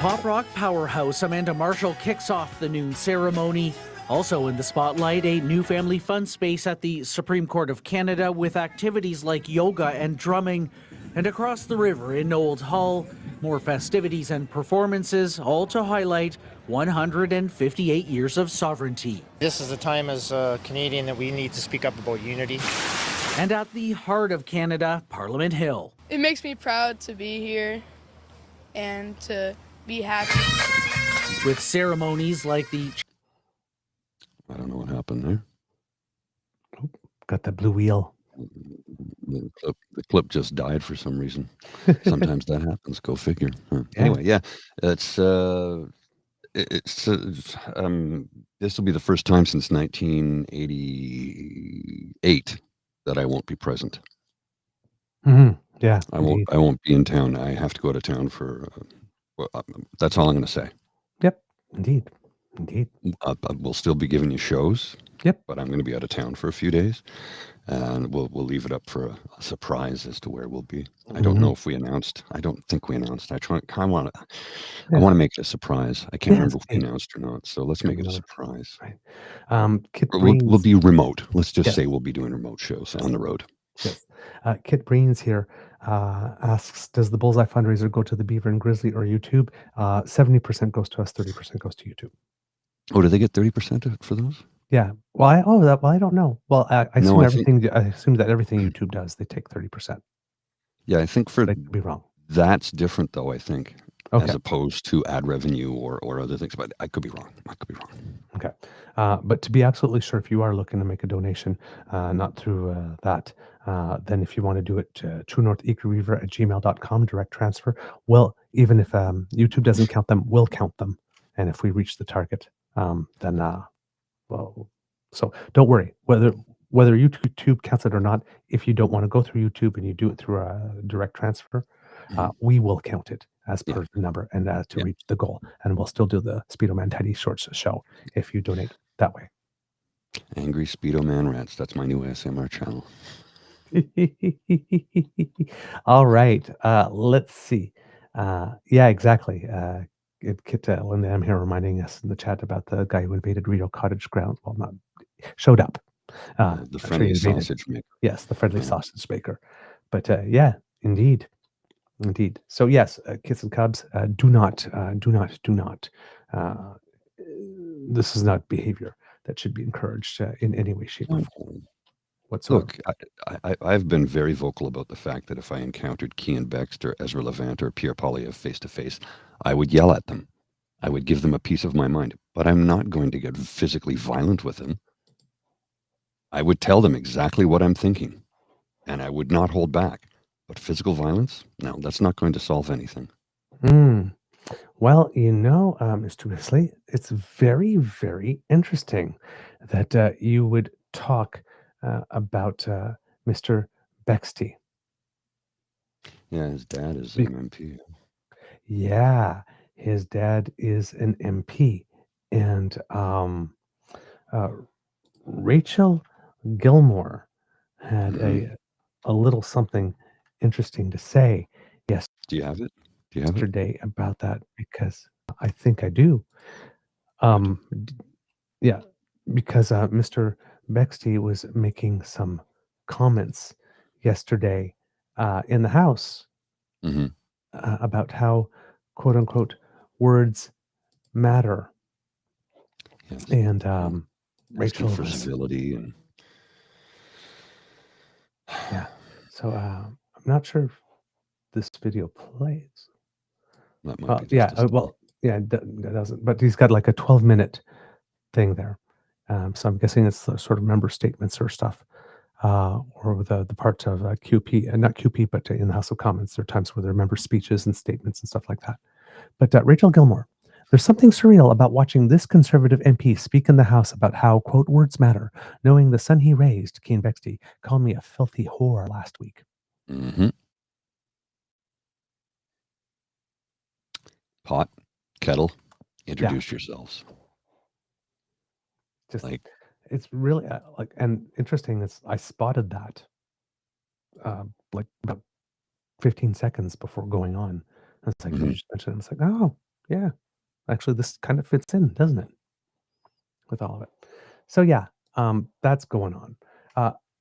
Pop rock powerhouse Amanda Marshall kicks off the noon ceremony. Also in the spotlight, a new family fun space at the Supreme Court of Canada with activities like yoga and drumming. And across the river in Knowles Hall, more festivities and performances, all to highlight 158 years of sovereignty. This is a time as a Canadian that we need to speak up about unity. And at the heart of Canada, Parliament Hill. It makes me proud to be here and to be happy. With ceremonies like the... I don't know what happened there. Got the blue wheel. The clip just died for some reason. Sometimes that happens. Go figure. Huh. Yeah. Anyway, yeah, this will be the first time since 1988 that I won't be present. Yeah, I won't be in town. I have to go to town for. That's all I'm going to say. Yep, indeed. We'll still be giving you shows. Yep. But I'm going to be out of town for a few days. and we'll leave it up for a surprise as to where we'll be. I don't know if we announced. I don't think we announced. I want to. I want to make it a surprise. I can't remember if we announced or not. So let's make it a surprise. Right. Kit Or we'll Breen's, be remote. Let's just yes, say we'll be doing remote shows on the road. yes. Kit Breen's here asks, does the Bullseye fundraiser go to the Beaver and Grizzly or YouTube? 70% goes to us, 30% goes to YouTube. Oh, do they get 30% for those? Yeah. Well, I don't know. Well, I No, assume I think. everything. I assume that everything YouTube does, they take 30%. Yeah, I think for But I could be wrong. that's different though. I think as Okay. opposed to ad revenue or other things. But I could be wrong. I could be wrong. Okay. But to be absolutely sure, if you are looking to make a donation, not through that, then if you want to do it, truenortheagerbeaver@gmail.com, direct transfer. Well, even if YouTube doesn't count them, we'll count them. And if we reach the target, then well, so don't worry whether YouTube counts it or not. If you don't want to go through YouTube and you do it through a direct transfer, we will count it as Yeah. per the number and to Yeah. reach the goal. And we'll still do the Speedo Man Teddy Shorts show if you donate that way. Angry Speedo Man Rats. That's my new ASMR channel. All right. Let's see. Yeah, exactly. Kit Linda, I'm here reminding us in the chat about the guy who invaded Rito Cottage ground. Well, not showed up. The Actually friendly invaded. sausage maker. Yes, the friendly sausage maker. But yeah, indeed. So yes, kids and cubs, do not. This is not behavior that should be encouraged in any way, shape, or form whatsoever. Look, I've been very vocal about the fact that if I encountered Kean Baxter, Ezra Levant, or Pierre Poilievre face to face, I would yell at them. I would give them a piece of my mind, but I'm not going to get physically violent with them. I would tell them exactly what I'm thinking, and I would not hold back. But physical violence? No, that's not going to solve anything. Well, Mr. Wesley, it's very, very interesting that you would talk about Mr. Bexty. Yeah, his dad is an MP. Yeah, his dad is an MP. And Rachel Gilmore had a little something interesting to say Do you have it? Do you have it? yesterday about that, because I think I do. Yeah, because Mr. Bexty was making some comments yesterday in the House about how, quote unquote, words matter. Yes. And Rachel Rachel for was, civility and yeah. So I'm not sure if this video plays. that might be just it doesn't. But he's got like a 12-minute thing there. So I'm guessing it's the sort of member statements or stuff, or the part of QP, not QP, but in the House of Commons. There are times where there are member speeches and statements and stuff like that. But Rachel Gilmore, there's something surreal about watching this Conservative MP speak in the House about how, quote, words matter, knowing the son he raised, Kean Bexty, called me a filthy whore last week. Pot, kettle, introduce yourselves. Just it's really and interesting. I spotted that like about 15 seconds before going on. It's like you just mentioned it. It's like, oh yeah, actually this kind of fits in, doesn't it? With all of it. So yeah, that's going on.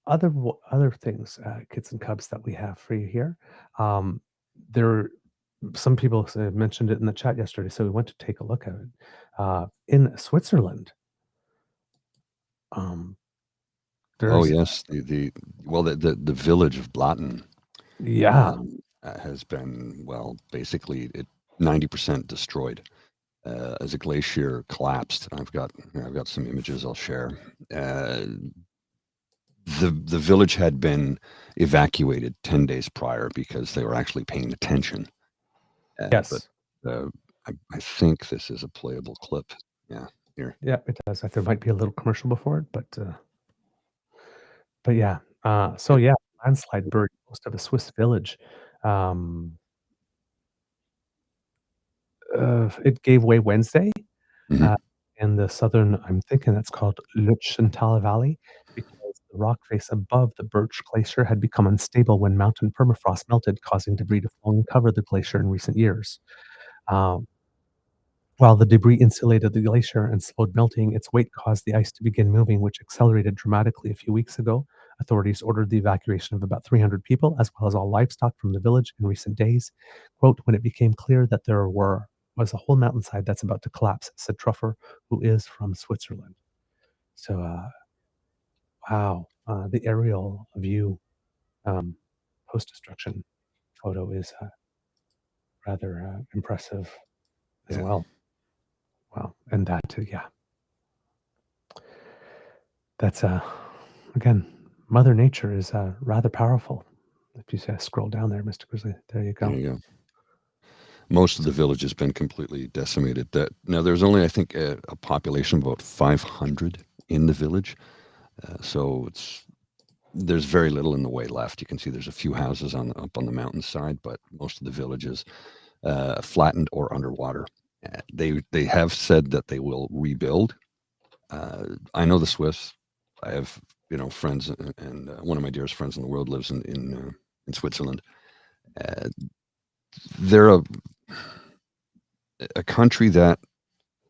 Other things, kids and cubs, that we have for you here. Some people mentioned it in the chat yesterday, so we went to take a look at it. In Switzerland, yes, the village of Blatten, has been basically 90% destroyed as a glacier collapsed. I've got some images I'll share. The village had been evacuated 10 days prior because they were actually paying attention. Yes. But I think this is a playable clip. Yeah, here. Yeah, it does. There might be a little commercial before it, but yeah. So yeah, landslide buried most of a Swiss village. It gave way Wednesday in the southern, I'm thinking that's called Lutschental Valley, because The rock face above the Birch Glacier had become unstable when mountain permafrost melted, causing debris to fall and cover the glacier in recent years. Um, While the debris insulated the glacier and slowed melting, its weight caused the ice to begin moving, which accelerated dramatically a few weeks ago. Authorities ordered the evacuation of about 300 people, as well as all livestock from the village in recent days. Quote, when it became clear that was a whole mountainside that's about to collapse, said Truffer, who is from Switzerland. So, wow, the aerial view post-destruction photo is rather impressive as Yeah. well. Wow, and that, yeah. That's again, Mother Nature is rather powerful. If you scroll down there, Mr. Grizzly, there you There go. you go. Most of the village has been completely decimated. Now there's only, I think, a population of about 500 in the village, so there's very little in the way left. You can see there's a few houses up on the mountainside, but most of the village is flattened or underwater. They have said that they will rebuild. I know the Swiss. I have friends, and one of my dearest friends in the world lives in Switzerland. They're a country that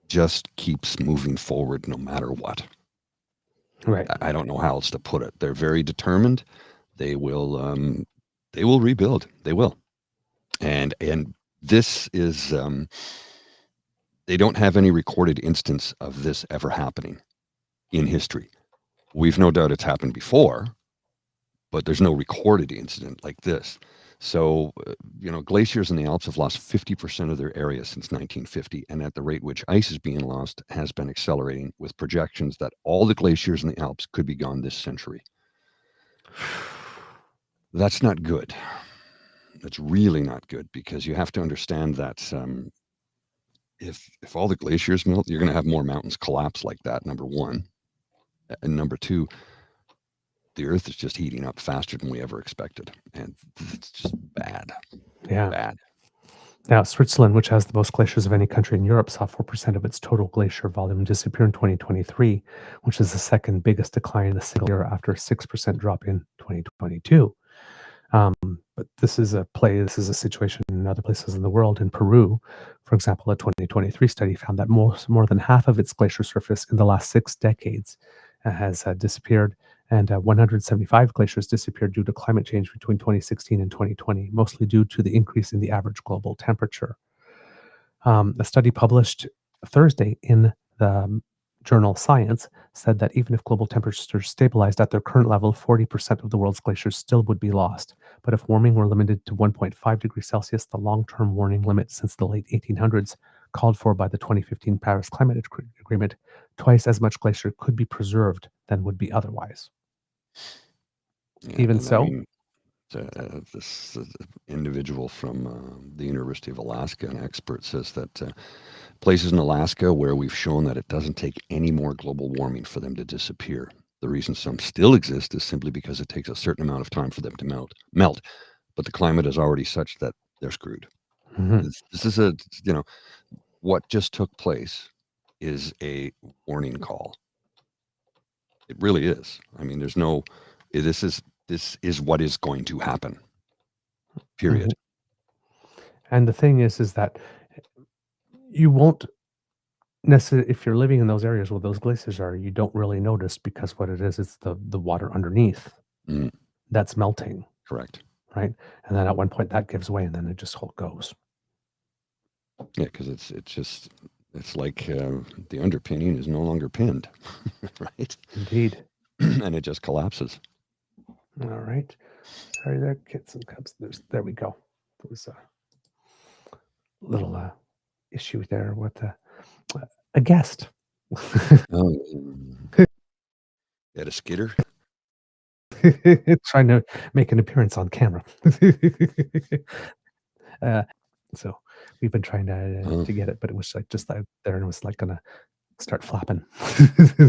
just keeps moving forward no matter what. Right. I don't know how else to put it. They're very determined. They will rebuild. They will. And this is they don't have any recorded instance of this ever happening in history. We've no doubt it's happened before, but there's no recorded incident like this. So, glaciers in the Alps have lost 50% of their area since 1950, and at the rate which ice is being lost has been accelerating, with projections that all the glaciers in the Alps could be gone this century. That's not good. That's really not good, because you have to understand that if all the glaciers melt, you're going to have more mountains collapse like that, number one. And number two, the Earth is just heating up faster than we ever expected, and it's just bad. Yeah. Bad. Now, Switzerland, which has the most glaciers of any country in Europe, saw 4% of its total glacier volume disappear in 2023, which is the second biggest decline in a single year after a 6% drop in 2022. But this is a situation in other places in the world. In Peru, for example, a 2023 study found that more than half of its glacier surface in the last 6 decades has disappeared, and 175 glaciers disappeared due to climate change between 2016 and 2020, mostly due to the increase in the average global temperature. A study published Thursday in the journal Science said that even if global temperatures stabilized at their current level, 40% of the world's glaciers still would be lost. But if warming were limited to 1.5 degrees Celsius, the long-term warning limit since the late 1800s, called for by the 2015 Paris Climate Agreement, twice as much glacier could be preserved than would be otherwise. Yeah, Even and so, I mean, this individual from the University of Alaska, an expert, says that places in Alaska where we've shown that it doesn't take any more global warming for them to disappear. The reason some still exist is simply because it takes a certain amount of time for them to melt. But the climate is already such that they're screwed. mhm, This is what just took place is a warning call. It really is. I mean, this is what is going to happen. Period. and the thing is that you won't necessarily, if you're living in those areas where those glaciers are, you don't really notice, because what it is, it's the water underneath Mm, that's melting, correct. right? And then at one point that gives way, and then it just all goes. Yeah, because it's like the underpinning is no longer pinned, right? Indeed. And it just collapses. All right. Sorry there, kids and cubs. There we go. There was a little issue there with a guest. Oh, at a skidder. Trying to make an appearance on camera. So we've been trying to get it, but it was like just out there, and it was like gonna start flapping.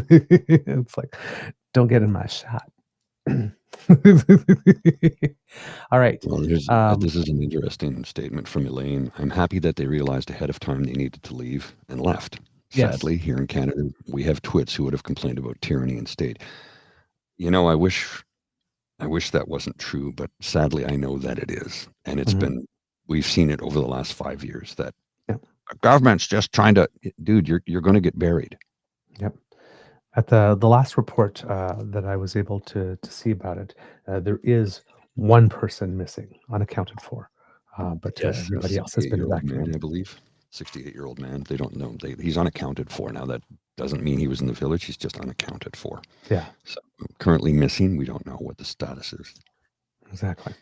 It's like, don't get in my shot. All right. Well, this is an interesting statement from Elaine. I'm happy that they realized ahead of time they needed to leave and left. Yes. Sadly, here in Canada, we have twits who would have complained about tyranny and state. I wish that wasn't true, but sadly, I know that it is, and we've seen it over the last 5 years that Yeah. the government's just trying to, dude, you're going to get buried. Yep. At the last report that I was able to see about it, there is one person missing, unaccounted for, but Yes, a everybody else has been 68-year-old man, evacuated. I believe. 68-year-old man. They don't know. He's unaccounted for now. That doesn't mean he was in the village. He's just unaccounted for. Yeah, So currently missing. We don't know what the status is. exactly.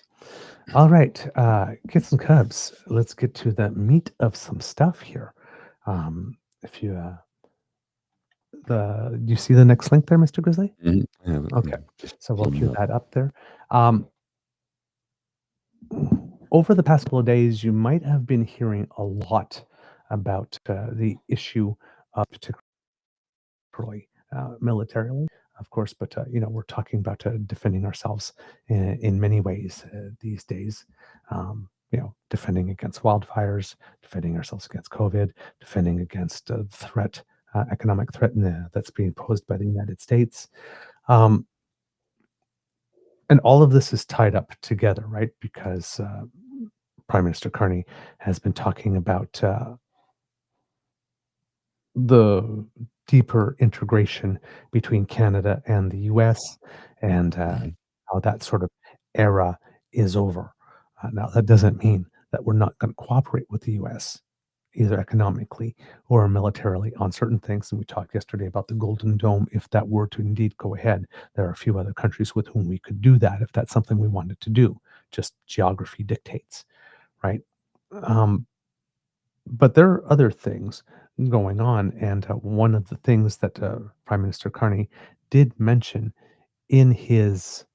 All right, kids and cubs, let's get to the meat of some stuff here. If you do you see the next link there, Mr. Grizzly? I have it. Okay, Just so we'll pulling cue it up. that up there. Over the past couple of days, you might have been hearing a lot about the issue of particularly militarily, of course, but we're talking about defending ourselves in many ways these days. Defending against wildfires, defending ourselves against COVID, defending against threat, economic threat that's being posed by the United States. Um, and all of this is tied up together, right? Because Prime Minister Carney has been talking about the deeper integration between Canada and the US and how that sort of era is over. Now, that doesn't mean that we're not going to cooperate with the US, either economically or militarily on certain things. And we talked yesterday about the Golden Dome. If that were to indeed go ahead, there are a few other countries with whom we could do that if that's something we wanted to do. Just geography dictates, right? But there are other things going on, and one of the things that Prime Minister Carney did mention in his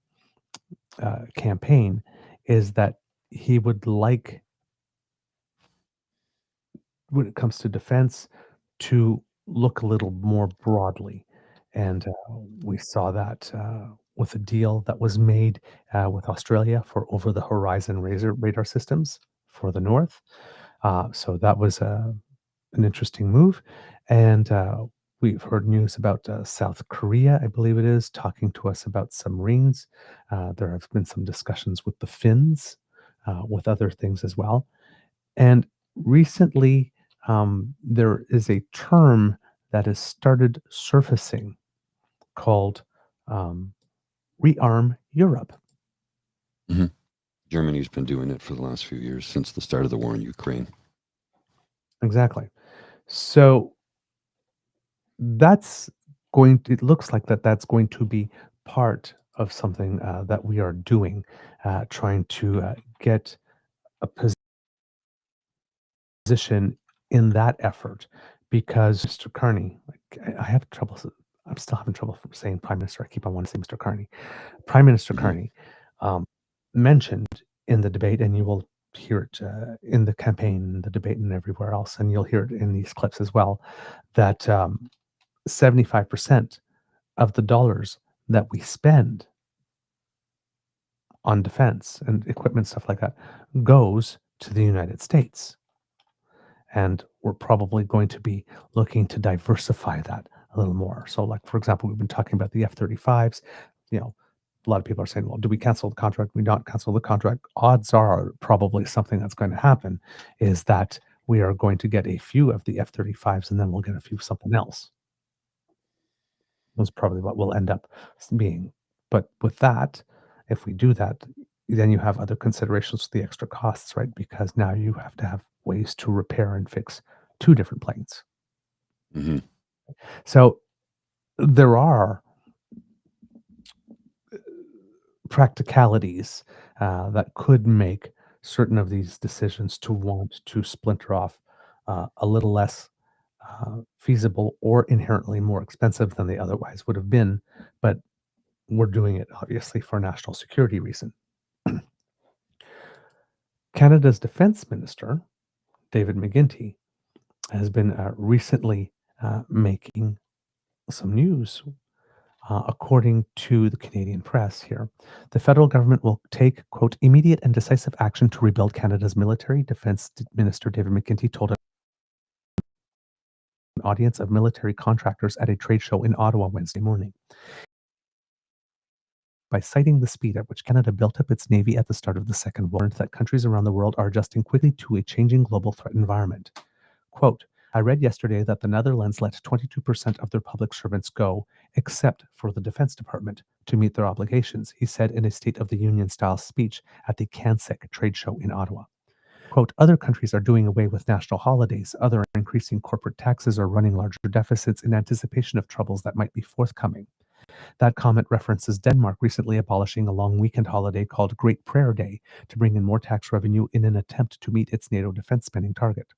campaign is that he would like, when it comes to defense, to look a little more broadly. And we saw that with a deal that was made with Australia for over the horizon radar systems for the North. So that was an interesting move. And we've heard news about South Korea, I believe it is, talking to us about submarines. There have been some discussions with the Finns, with other things as well. And recently, there is a term that has started surfacing called rearm Europe. Germany's been doing it for the last few years since the start of the war in Ukraine. Exactly. So it looks like that's going to be part of something that we are doing, trying to get a position in that effort. Because Mr. Carney, like, I have trouble, I'm still having trouble saying Prime Minister. I keep on wanting to say Mr. Carney. Prime Minister Carney mentioned in the debate, and you will hear it in the campaign, the debate, and everywhere else, and you'll hear it in these clips as well, that 75% of the dollars that we spend on defense and equipment, stuff like that, goes to the United States. And we're probably going to be looking to diversify that a little more. So, like, for example, we've been talking about the F-35s. A lot of people are saying, well, do we cancel the contract? We not cancel the contract? Odds are probably something that's going to happen is that we are going to get a few of the F-35s and then we'll get a few of something else. That's probably what we'll end up being. But with that, if we do that, then you have other considerations for the extra costs, right? Because now you have to have ways to repair and fix two different planes. So there are practicalities that could make certain of these decisions to want to splinter off a little less feasible or inherently more expensive than they otherwise would have been. But we're doing it obviously for national security reason. Canada's defense minister, David McGuinty, has been recently making some news. According to the Canadian press here, the federal government will take, quote, immediate and decisive action to rebuild Canada's military. Defense Minister David McGuinty told an audience of military contractors at a trade show in Ottawa Wednesday morning. by citing the speed at which Canada built up its navy at the start of the Second World War, that countries around the world are adjusting quickly to a changing global threat environment. Quote, I read yesterday that the Netherlands let 22% of their public servants go, except for the Defense Department, to meet their obligations, he said in a State of the Union-style speech at the CANSEC trade show in Ottawa. Quote, other countries are doing away with national holidays, other are increasing corporate taxes or running larger deficits in anticipation of troubles that might be forthcoming. That comment references Denmark recently abolishing a long weekend holiday called Great Prayer Day to bring in more tax revenue in an attempt to meet its NATO defense spending target.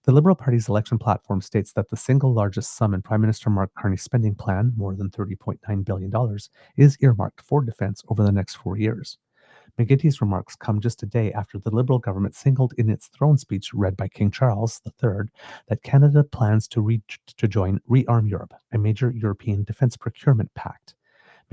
The Liberal Party's election platform states that the single largest sum in Prime Minister Mark Carney's spending plan, more than $30.9 billion, is earmarked for defense over the next 4 years. McGuinty's remarks come just a day after the Liberal government signaled in its throne speech read by King Charles III that Canada plans to join Rearm Europe, a major European defense procurement pact.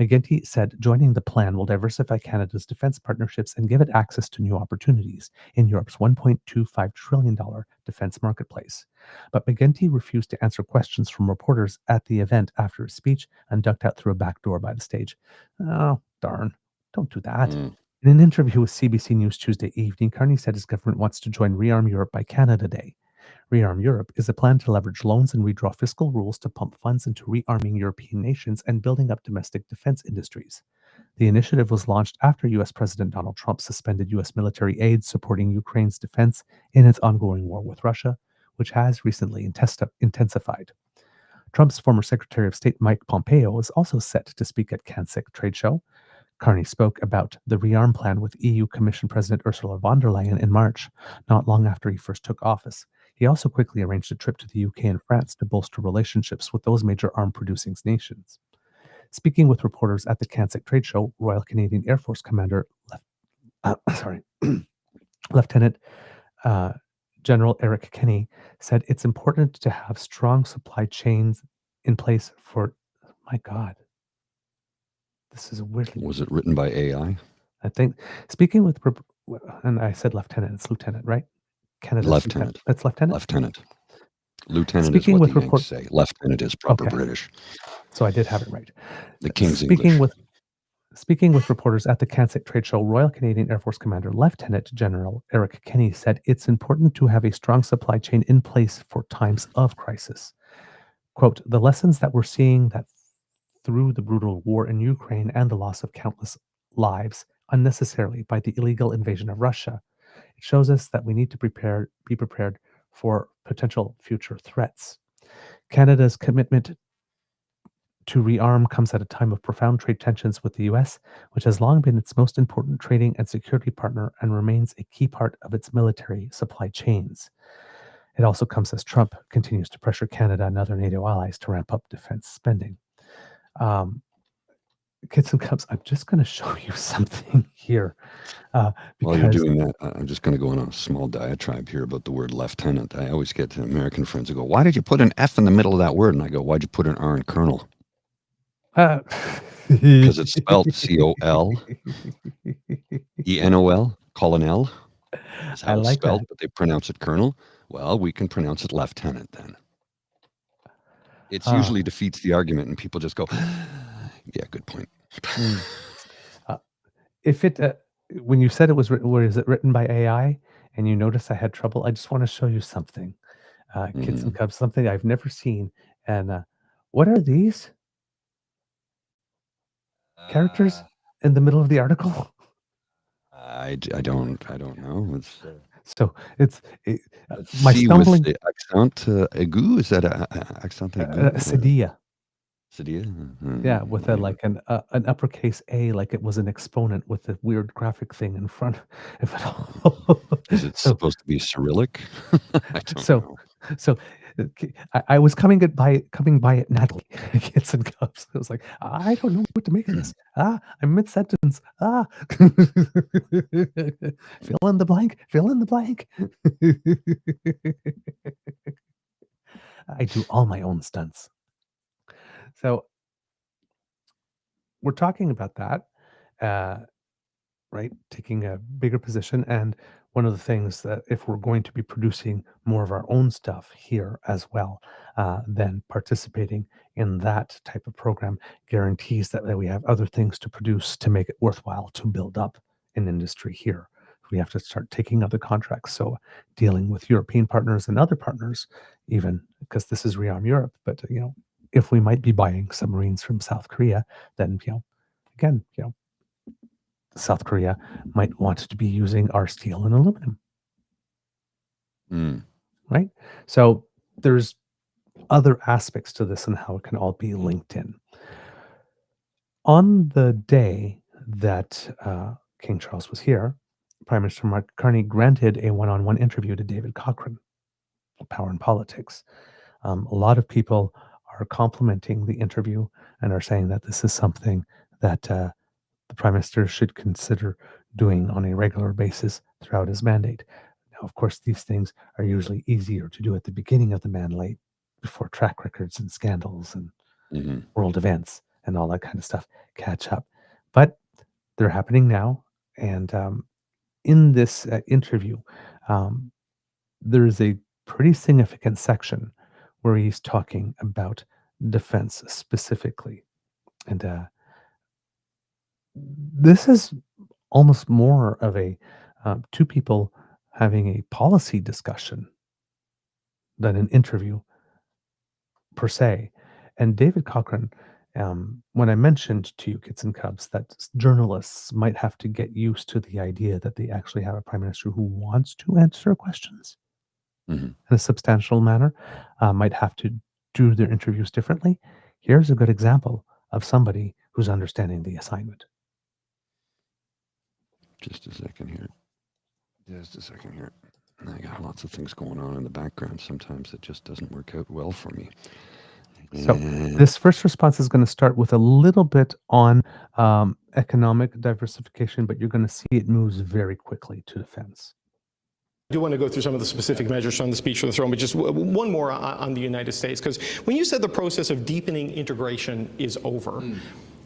McGuinty said joining the plan will diversify Canada's defense partnerships and give it access to new opportunities in Europe's $1.25 trillion defense marketplace. But McGuinty refused to answer questions from reporters at the event after his speech and ducked out through a back door by the stage. Oh, darn. Don't do that. In an interview with CBC News Tuesday evening, Carney said his government wants to join Rearm Europe by Canada Day. Rearm Europe is a plan to leverage loans and redraw fiscal rules to pump funds into rearming European nations and building up domestic defense industries. The initiative was launched after U.S. President Donald Trump suspended U.S. military aid supporting Ukraine's defense in its ongoing war with Russia, which has recently intensified. Trump's former Secretary of State Mike Pompeo is also set to speak at CANSEC trade show. Carney spoke about the rearm plan with EU Commission President Ursula von der Leyen in March, not long after he first took office. He also quickly arranged a trip to the UK and France to bolster relationships with those major arm-producing nations. Speaking with reporters at the CANSEC trade show, Royal Canadian Air Force Commander Lieutenant General Eric Kenney said it's important to have strong supply chains in place for, my God, this is weirdly. Was it written by AI? I think, speaking with, and I said lieutenant, it's lieutenant, right? Canada's Lieutenant. That's lieutenant? Lieutenant. Lieutenant Speaking is what with the Yanks say. Lieutenant is proper Okay. British. So I did have it right. The King's Speaking English. Speaking with reporters at the CANSEC trade show, Royal Canadian Air Force Commander Lieutenant General Eric Kenney said it's important to have a strong supply chain in place for times of crisis. Quote, the lessons that we're seeing that through the brutal war in Ukraine and the loss of countless lives unnecessarily by the illegal invasion of Russia, it shows us that we need to be prepared for potential future threats. Canada's commitment to rearm comes at a time of profound trade tensions with the US, which has long been its most important trading and security partner and remains a key part of its military supply chains. It also comes as Trump continues to pressure Canada and other NATO allies to ramp up defense spending. Kids and Cubs, I'm just going to show you something here. While you're doing that, I'm just going to go on a small diatribe here about the word lieutenant. I always get American friends who go, why did you put an F in the middle of that word? And I go, why'd you put an R in colonel? Because it's spelled C-O-L-E-N-O-L, colonel. That's how it's spelled, but they pronounce it colonel. Well, we can pronounce it lieutenant then. It usually defeats the argument, and people just go, yeah, good point. If it, when you said it was written, is it written by AI, and you notice I had trouble, I just want to show you something, Kids and Cubs, something I've never seen. And what are these characters in the middle of the article? I don't know. It's so it's my stumbling. With the accent aigu, is that accent aigu? Cedilla. Cedilla? Yeah, with like an uppercase A, like it was an exponent with a weird graphic thing in front of it all. Is it supposed to be Cyrillic? I don't know. So I was coming by it, Natalie, Kids and Cubs. I was like, I don't know what to make of this. I'm mid-sentence. Fill in the blank. I do all my own stunts. So we're talking about that, right? Taking a bigger position. And one of the things that if we're going to be producing more of our own stuff here as well, then participating in that type of program guarantees that we have other things to produce to make it worthwhile to build up an industry here. We have to start taking other contracts. So dealing with European partners and other partners, even because this is Rearm Europe, but if we might be buying submarines from South Korea, then again, South Korea might want to be using our steel and aluminum, right? So there's other aspects to this and how it can all be linked in. On the day that King Charles was here, Prime Minister Mark Carney granted a one-on-one interview to David Cochrane, Power and Politics. A lot of people are complimenting the interview and are saying that this is something that the Prime Minister should consider doing on a regular basis throughout his mandate. Now, of course, these things are usually easier to do at the beginning of the mandate before track records and scandals and world events and all that kind of stuff catch up. But they're happening now. And in this interview, there's a pretty significant section where he's talking about defense specifically. And this is almost more of a two people having a policy discussion than an interview per se. And David Cochrane, when I mentioned to you, Kids and Cubs, that journalists might have to get used to the idea that they actually have a prime minister who wants to answer questions in a substantial manner, might have to do their interviews differently. Here's a good example of somebody who's understanding the assignment. Just a second here. I got lots of things going on in the background. Sometimes it just doesn't work out well for me. So this first response is going to start with a little bit on economic diversification, but you're going to see it moves very quickly to defense. I do want to go through some of the specific measures from the speech from the throne, but just one more on the United States, because when you said the process of deepening integration is over,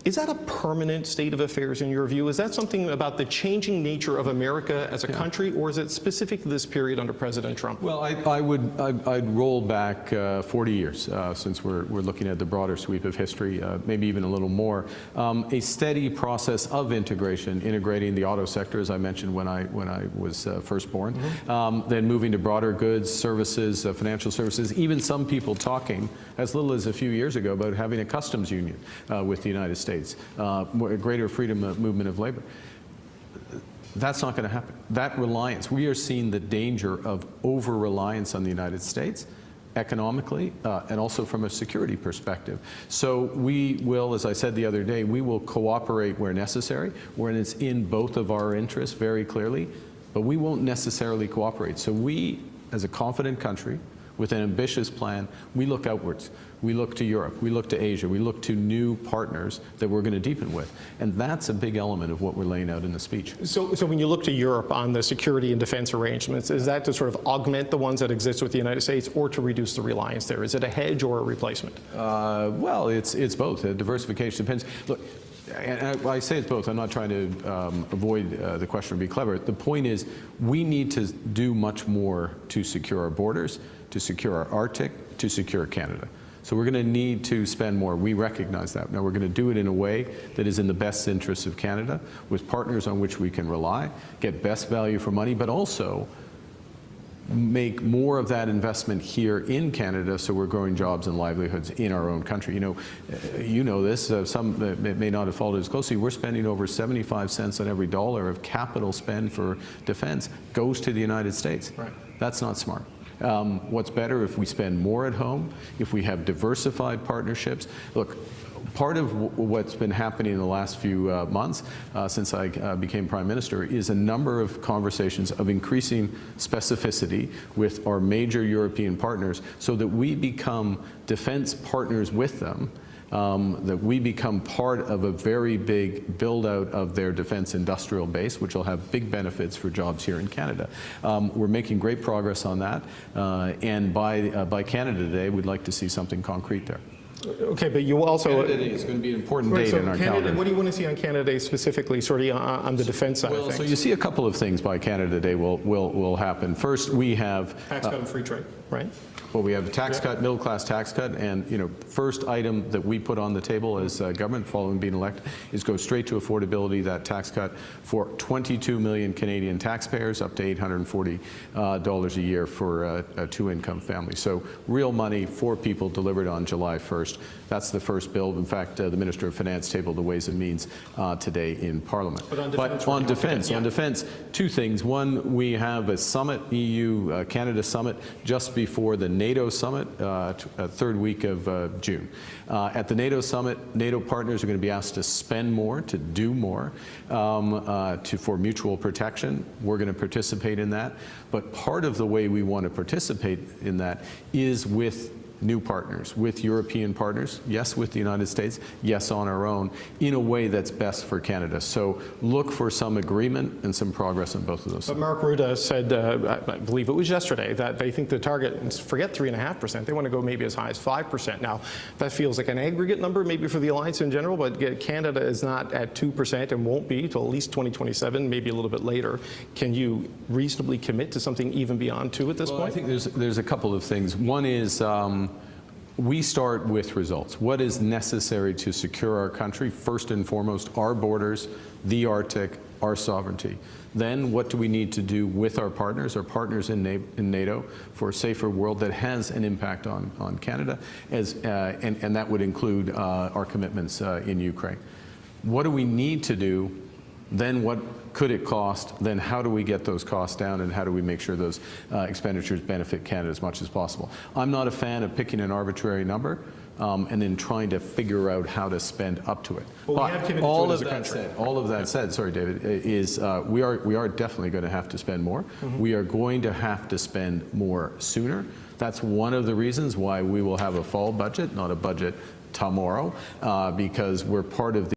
is that a permanent state of affairs in your view? Is that something about the changing nature of America as a country, or is it specific to this period under President Trump? Well, I'd roll back 40 years since we're looking at the broader sweep of history, maybe even a little more. A steady process of integration, integrating the auto sector, as I mentioned when I was first born, then moving to broader goods, services, financial services, even some people talking as little as a few years ago about having a customs union with the United States. Greater freedom of movement of labor. That's not going to happen. That reliance, we are seeing the danger of over-reliance on the United States economically and also from a security perspective. So we will, as I said the other day, we will cooperate where necessary, when it's in both of our interests very clearly, but we won't necessarily cooperate. So we, as a confident country, with an ambitious plan, we look outwards. We look to Europe, we look to Asia, we look to new partners that we're going to deepen with. And that's a big element of what we're laying out in the speech. So when you look to Europe on the security and defense arrangements, is that to sort of augment the ones that exist with the United States or to reduce the reliance there? Is it a hedge or a replacement? Well, it's both. Diversification depends. Look, and I say it's both. I'm not trying to avoid the question or be clever. The point is we need to do much more to secure our borders, to secure our Arctic, to secure Canada. So we're going to need to spend more. We recognize that. Now we're going to do it in a way that is in the best interests of Canada, with partners on which we can rely, get best value for money, but also make more of that investment here in Canada so we're growing jobs and livelihoods in our own country. You know this, some may not have followed as closely, we're spending over 75 cents on every dollar of capital spend for defense goes to the United States. Right. That's not smart. What's better if we spend more at home, if we have diversified partnerships. Look, part of what's been happening in the last few months since I became Prime Minister is a number of conversations of increasing specificity with our major European partners so that we become defense partners with them, that we become part of a very big build-out of their defense industrial base, which will have big benefits for jobs here in Canada. We're making great progress on that, and by Canada Day, we'd like to see something concrete there. Okay, but you also... Canada Day is going to be an important Right, date so in our Canada, calendar. what do you want to see on Canada Day specifically, sort of on the defense side of things? So you see a couple of things by Canada Day will happen. First, we have Tax cut and free trade, right? well, we have a tax cut, middle class tax cut, and first item that we put on the table as government following being elected is go straight to affordability. That tax cut for 22 million Canadian taxpayers, up to $840 a year for a two-income family. So real money for people delivered on July 1st. That's the first bill. In fact, the Minister of Finance tabled the Ways and Means today in Parliament. But on defense, two things. One, we have a summit, EU-Canada summit, just before the NATO summit, third week of June. At the NATO summit, NATO partners are going to be asked to spend more, to do more, for mutual protection. We're going to participate in that. But part of the way we want to participate in that is with new partners, with European partners, yes, with the United States, yes, on our own, in a way that's best for Canada. So look for some agreement and some progress on both of those. But Mark Rutte said, I believe it was yesterday, that they think the target, forget 3.5%, they want to go maybe as high as 5%. Now, that feels like an aggregate number maybe for the Alliance in general, but Canada is not at 2% and won't be till at least 2027, maybe a little bit later. Can you reasonably commit to something even beyond 2 at this point? I think there's a couple of things. One is we start with results. What is necessary to secure our country? First and foremost, our borders, the Arctic, our sovereignty. Then what do we need to do with our partners in NATO, for a safer world that has an impact on Canada, and that would include our commitments in Ukraine. What do we need to do? Then what could it cost? Then how do we get those costs down, and how do we make sure those expenditures benefit Canada as much as possible? I'm not a fan of picking an arbitrary number and then trying to figure out how to spend up to it. Well, we have committed to it as a country. All of that said, sorry, David, is we are definitely going to have to spend more. We are going to have to spend more sooner. That's one of the reasons why we will have a fall budget, not a budget tomorrow, because we're part of the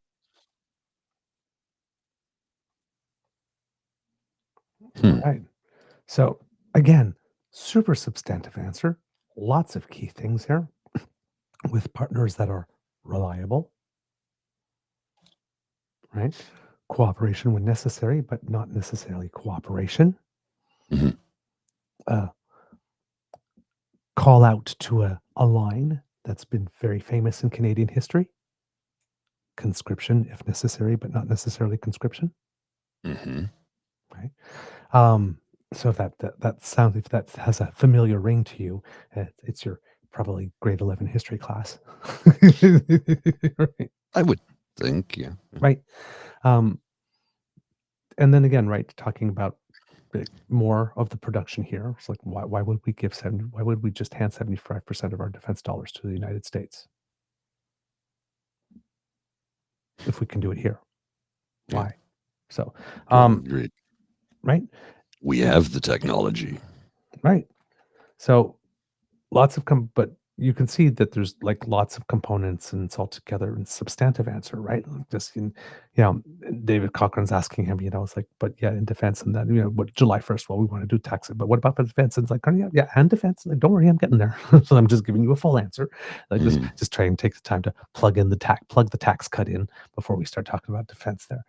Right. So again, super substantive answer. Lots of key things here with partners that are reliable, right? Cooperation when necessary, but not necessarily cooperation. Mhm. Call out to a line that's been very famous in Canadian history. Conscription, if necessary, but not necessarily conscription. Mhm. Right. So if that sounds, if that has a familiar ring to you, it's your probably grade 11 history class. Right. I would think, yeah. Right. And then again, right, talking about more of the production here. It's like, why would we give why would we just hand 75% of our defense dollars to the United States if we can do it here? Yeah. Why? So, Agreed. right. We have the technology. Right. So lots of but you can see that there's like lots of components, and it's all together in substantive answer, right? Like just David Cochran's asking him, it's like, but yeah, in defense, and then what July 1st, well, we want to do tax it, but what about the defense? And it's like, yeah, and defense. Like, don't worry, I'm getting there. So I'm just giving you a full answer. Like just try and take the time to plug the tax cut in before we start talking about defense there.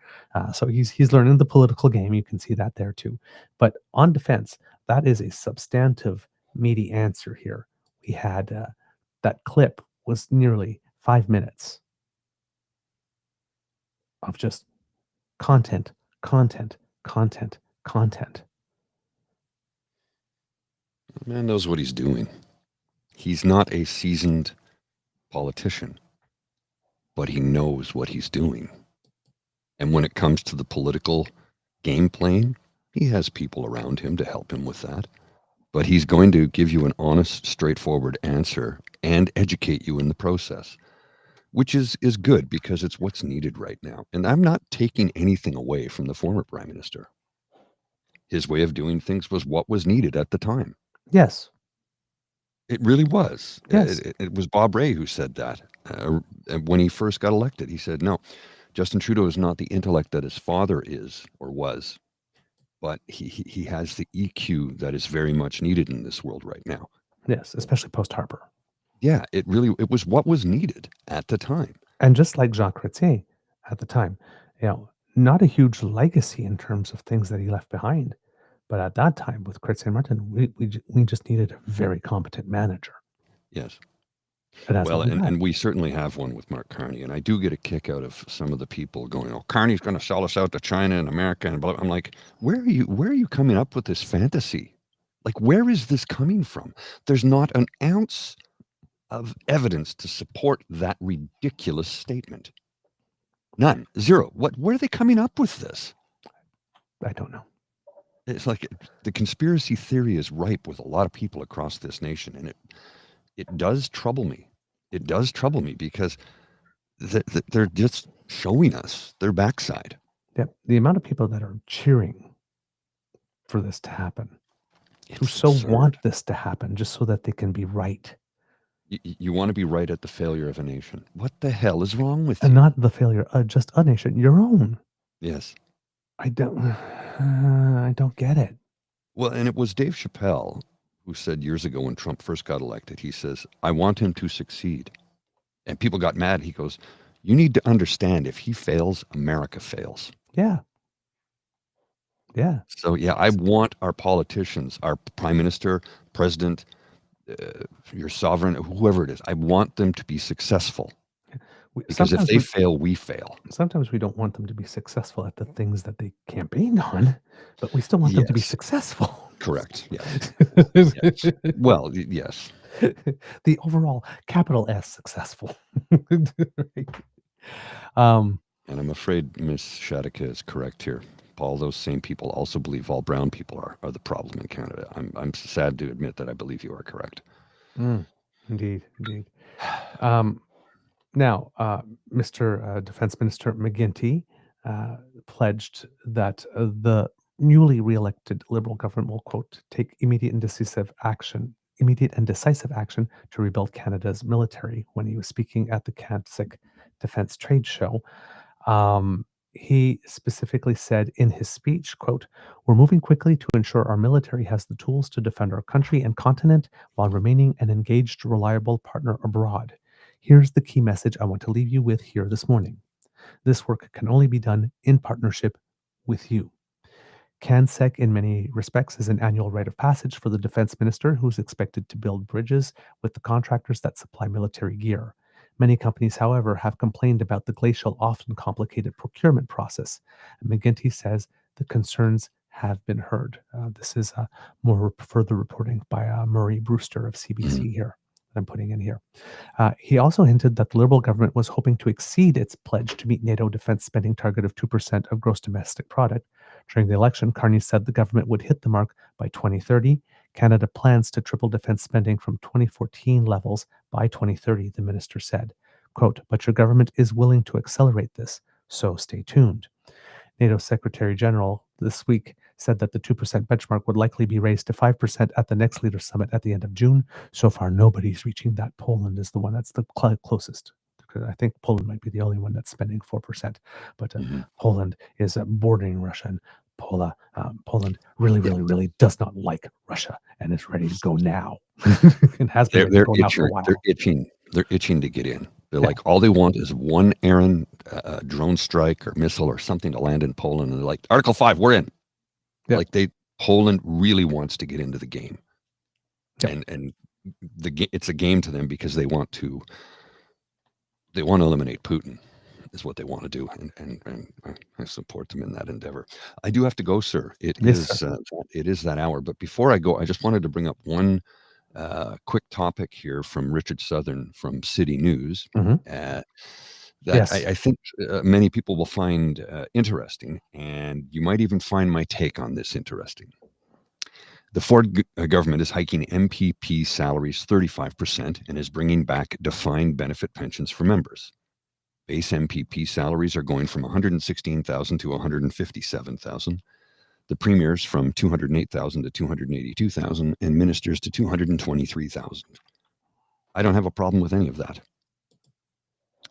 So he's learning the political game. You can see that there too. But on defense, that is a substantive, meaty answer here. We had that clip was nearly 5 minutes of just content. Man knows what he's doing. He's not a seasoned politician, but he knows what he's doing. And when it comes to the political game playing, he has people around him to help him with that. But he's going to give you an honest, straightforward answer and educate you in the process, which is good because it's what's needed right now. And I'm not taking anything away from the former prime minister. His way of doing things was what was needed at the time. Yes. It really was. Yes. It was Bob Rae who said that when he first got elected. He said, no, Justin Trudeau is not the intellect that his father is or was, but he has the EQ that is very much needed in this world right now. Yes, especially post-Harper. Yeah, it was what was needed at the time. And just like Jacques Chrétien at the time, not a huge legacy in terms of things that he left behind. But at that time, with Chrétien Martin, we just needed a very competent manager. Yes. And that's Well, what we had. and we certainly have one with Mark Carney, and I do get a kick out of some of the people going, "Oh, Carney's going to sell us out to China and America," and blah. I'm like, where are you coming up with this fantasy? Like, where is this coming from? There's not an ounce of evidence to support that ridiculous statement. None. Zero. Where are they coming up with this? I don't know. It's like the conspiracy theory is ripe with a lot of people across this nation, and it does trouble me. It does trouble me because they're just showing us their backside. Yeah, the amount of people that are cheering for this to happen, who so absurd. want this to happen just so that they can be right. You want to be right at the failure of a nation. What the hell is wrong with And you? not the failure of just a nation, your own. Yes. I don't get it. Well, and it was Dave Chappelle who said years ago when Trump first got elected, he says, "I want him to succeed." And people got mad. He goes, "You need to understand, if he fails, America fails." Yeah. Yeah. So, yeah, I want our politicians, our prime minister, president, your sovereign, whoever it is, I want them to be successful. Because if they fail, we fail. Sometimes we don't want them to be successful at the things that they campaigned on, but we still want them to be Yes. successful. Correct. Yes. Yes. Well, yes. The overall capital S successful. Right. And I'm afraid Miss Shadika is correct here. Paul, those same people also believe all brown people are the problem in Canada. I'm sad to admit that I believe you are correct. Indeed. Now, Mr. Defense Minister McGuinty pledged that the newly re-elected Liberal government will, quote, take immediate and decisive action to rebuild Canada's military when he was speaking at the Kansik Defense Trade Show. He specifically said in his speech, quote, "We're moving quickly to ensure our military has the tools to defend our country and continent while remaining an engaged, reliable partner abroad. Here's the key message I want to leave you with here this morning. This work can only be done in partnership with you." CanSec, in many respects, is an annual rite of passage for the defense minister, who's expected to build bridges with the contractors that supply military gear. Many companies, however, have complained about the glacial, often complicated procurement process. And McGuinty says the concerns have been heard. This is more further reporting by Murray Brewster of CBC here that I'm putting in here. He also hinted that the Liberal government was hoping to exceed its pledge to meet NATO defense spending target of 2% of gross domestic product. During the election, Carney said the government would hit the mark by 2030. Canada plans to triple defense spending from 2014 levels by 2030, the minister said. Quote, "But your government is willing to accelerate this, so stay tuned." NATO Secretary General this week said that the 2% benchmark would likely be raised to 5% at the next Leaders Summit at the end of June. So far, nobody's reaching that. Poland is the one that's the closest. I think Poland might be the only one that's spending 4%, but Poland is bordering Russia, and Poland really does not like Russia and is ready to go now. And has been ready to go now for a while. They're itching to get in. They're like, all they want is one errand drone strike or missile or something to land in Poland, and they're like, Article 5, we're in. Yeah. Like Poland really wants to get into the game, and it's a game to them because they want to eliminate Putin, is what they want to do, and I support them in that endeavor. I do have to go, sir. It is that hour, but before I go, I just wanted to bring up one quick topic here from Richard Southern from City News that I think many people will find interesting, and you might even find my take on this interesting. The Ford government is hiking MPP salaries 35% and is bringing back defined benefit pensions for members. Base MPP salaries are going from $116,000 to $157,000. The premiers from $208,000 to $282,000, and ministers to $223,000. I don't have a problem with any of that.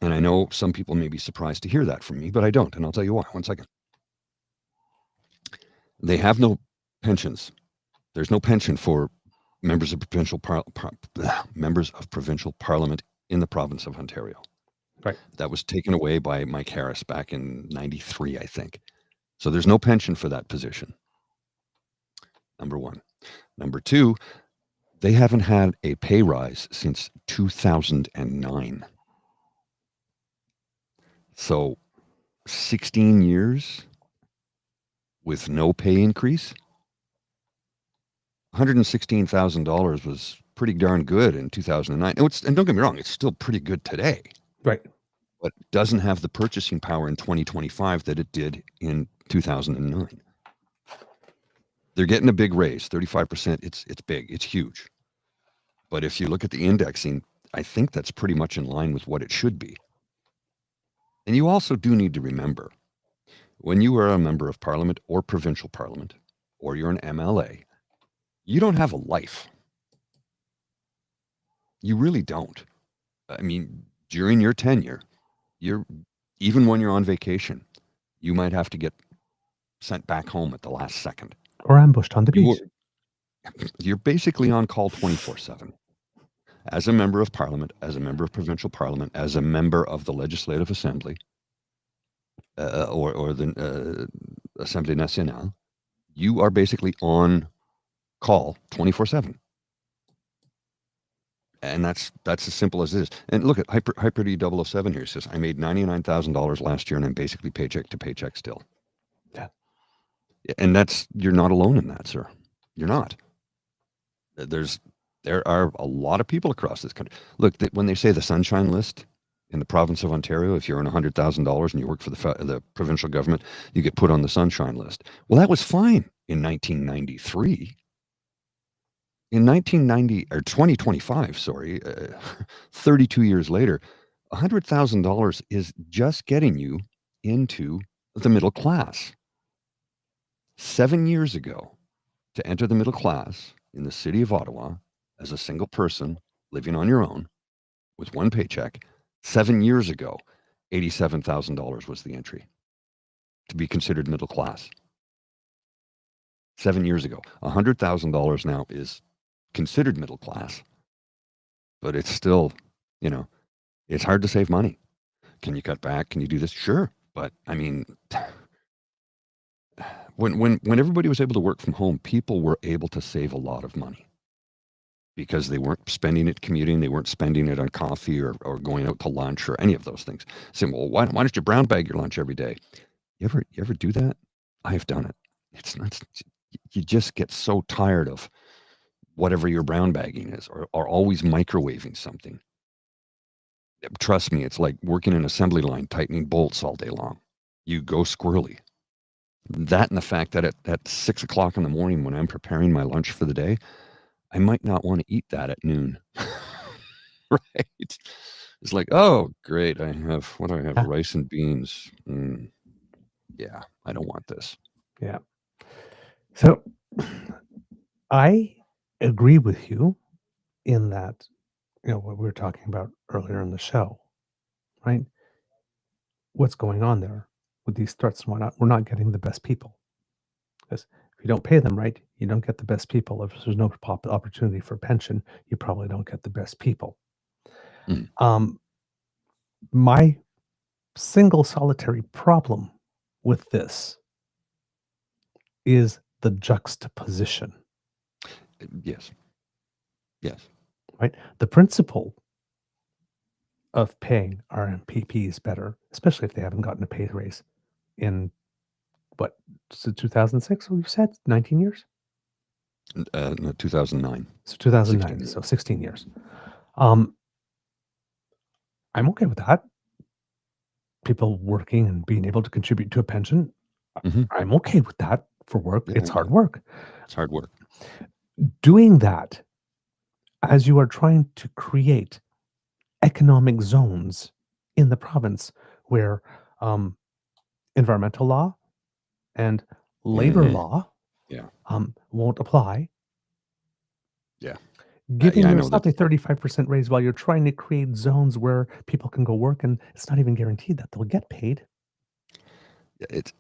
And I know some people may be surprised to hear that from me, but I don't, and I'll tell you why. One second. They have no pensions. There's no pension for members of members of provincial parliament in the province of Ontario. Right. That was taken away by Mike Harris back in '93, I think. So there's no pension for that position. Number one. Number two, they haven't had a pay rise since 2009. So 16 years with no pay increase. $116,000 was pretty darn good in 2009. And don't get me wrong, it's still pretty good today. Right. But doesn't have the purchasing power in 2025 that it did in 2009. They're getting a big raise, 35%. It's big, it's huge. But if you look at the indexing, I think that's pretty much in line with what it should be. And you also do need to remember, when you are a member of parliament or provincial parliament, or you're an MLA, you don't have a life. You really don't. I mean, during your tenure, even when you're on vacation, you might have to get sent back home at the last second. Or ambushed on the beach. You're basically on call 24/7. As a member of parliament, as a member of provincial parliament, as a member of the Legislative Assembly, or the Assemblée Nationale, you are basically on call 24/7. And that's as simple as it is. And look at Hyper D 007 here. Says, I made $99,000 last year and I'm basically paycheck to paycheck still. Yeah. And you're not alone in that, sir. You're not. There are a lot of people across this country. Look, when they say the Sunshine List in the province of Ontario, if you earn $100,000 and you work for the provincial government, you get put on the Sunshine List. Well, that was fine in 1993. In 2025, 32 years later, $100,000 is just getting you into the middle class. 7 years ago, to enter the middle class in the city of Ottawa as a single person living on your own with one paycheck, 7 years ago, $87,000 was the entry to be considered middle class. 7 years ago. $100,000 now is considered middle class, but it's still, it's hard to save money. Can you cut back? Can you do this? Sure. But I mean, when everybody was able to work from home, people were able to save a lot of money because they weren't spending it commuting. They weren't spending it on coffee or going out to lunch or any of those things. Saying, well, why don't you brown bag your lunch every day? You ever do that? I've done it. It's not, you just get so tired of whatever your brown bagging is, or always microwaving something. Trust me, it's like working an assembly line, tightening bolts all day long. You go squirrely. That and the fact that at 6 o'clock in the morning when I'm preparing my lunch for the day, I might not want to eat that at noon. Right? It's like, oh, great. What do I have? Rice and beans. Yeah, I don't want this. Yeah. So I agree with you in that, what we were talking about earlier in the show, right? What's going on there with these threats and whatnot? We're not getting the best people. Because if you don't pay them right, you don't get the best people. If there's no opportunity for pension, you probably don't get the best people. My single solitary problem with this is the juxtaposition. Yes. Right? The principle of paying our MPPs better, especially if they haven't gotten a pay raise in, 2006, you said? 19 years? No, 2009. So 2009, 16 so 16 years. I'm okay with that. People working and being able to contribute to a pension, I'm okay with that for work. Yeah, it's hard work. It's hard work. Doing that as you are trying to create economic zones in the province where environmental law and labor law won't apply. Yeah. Giving I know yourself a 35% raise while you're trying to create zones where people can go work, and it's not even guaranteed that they'll get paid. It's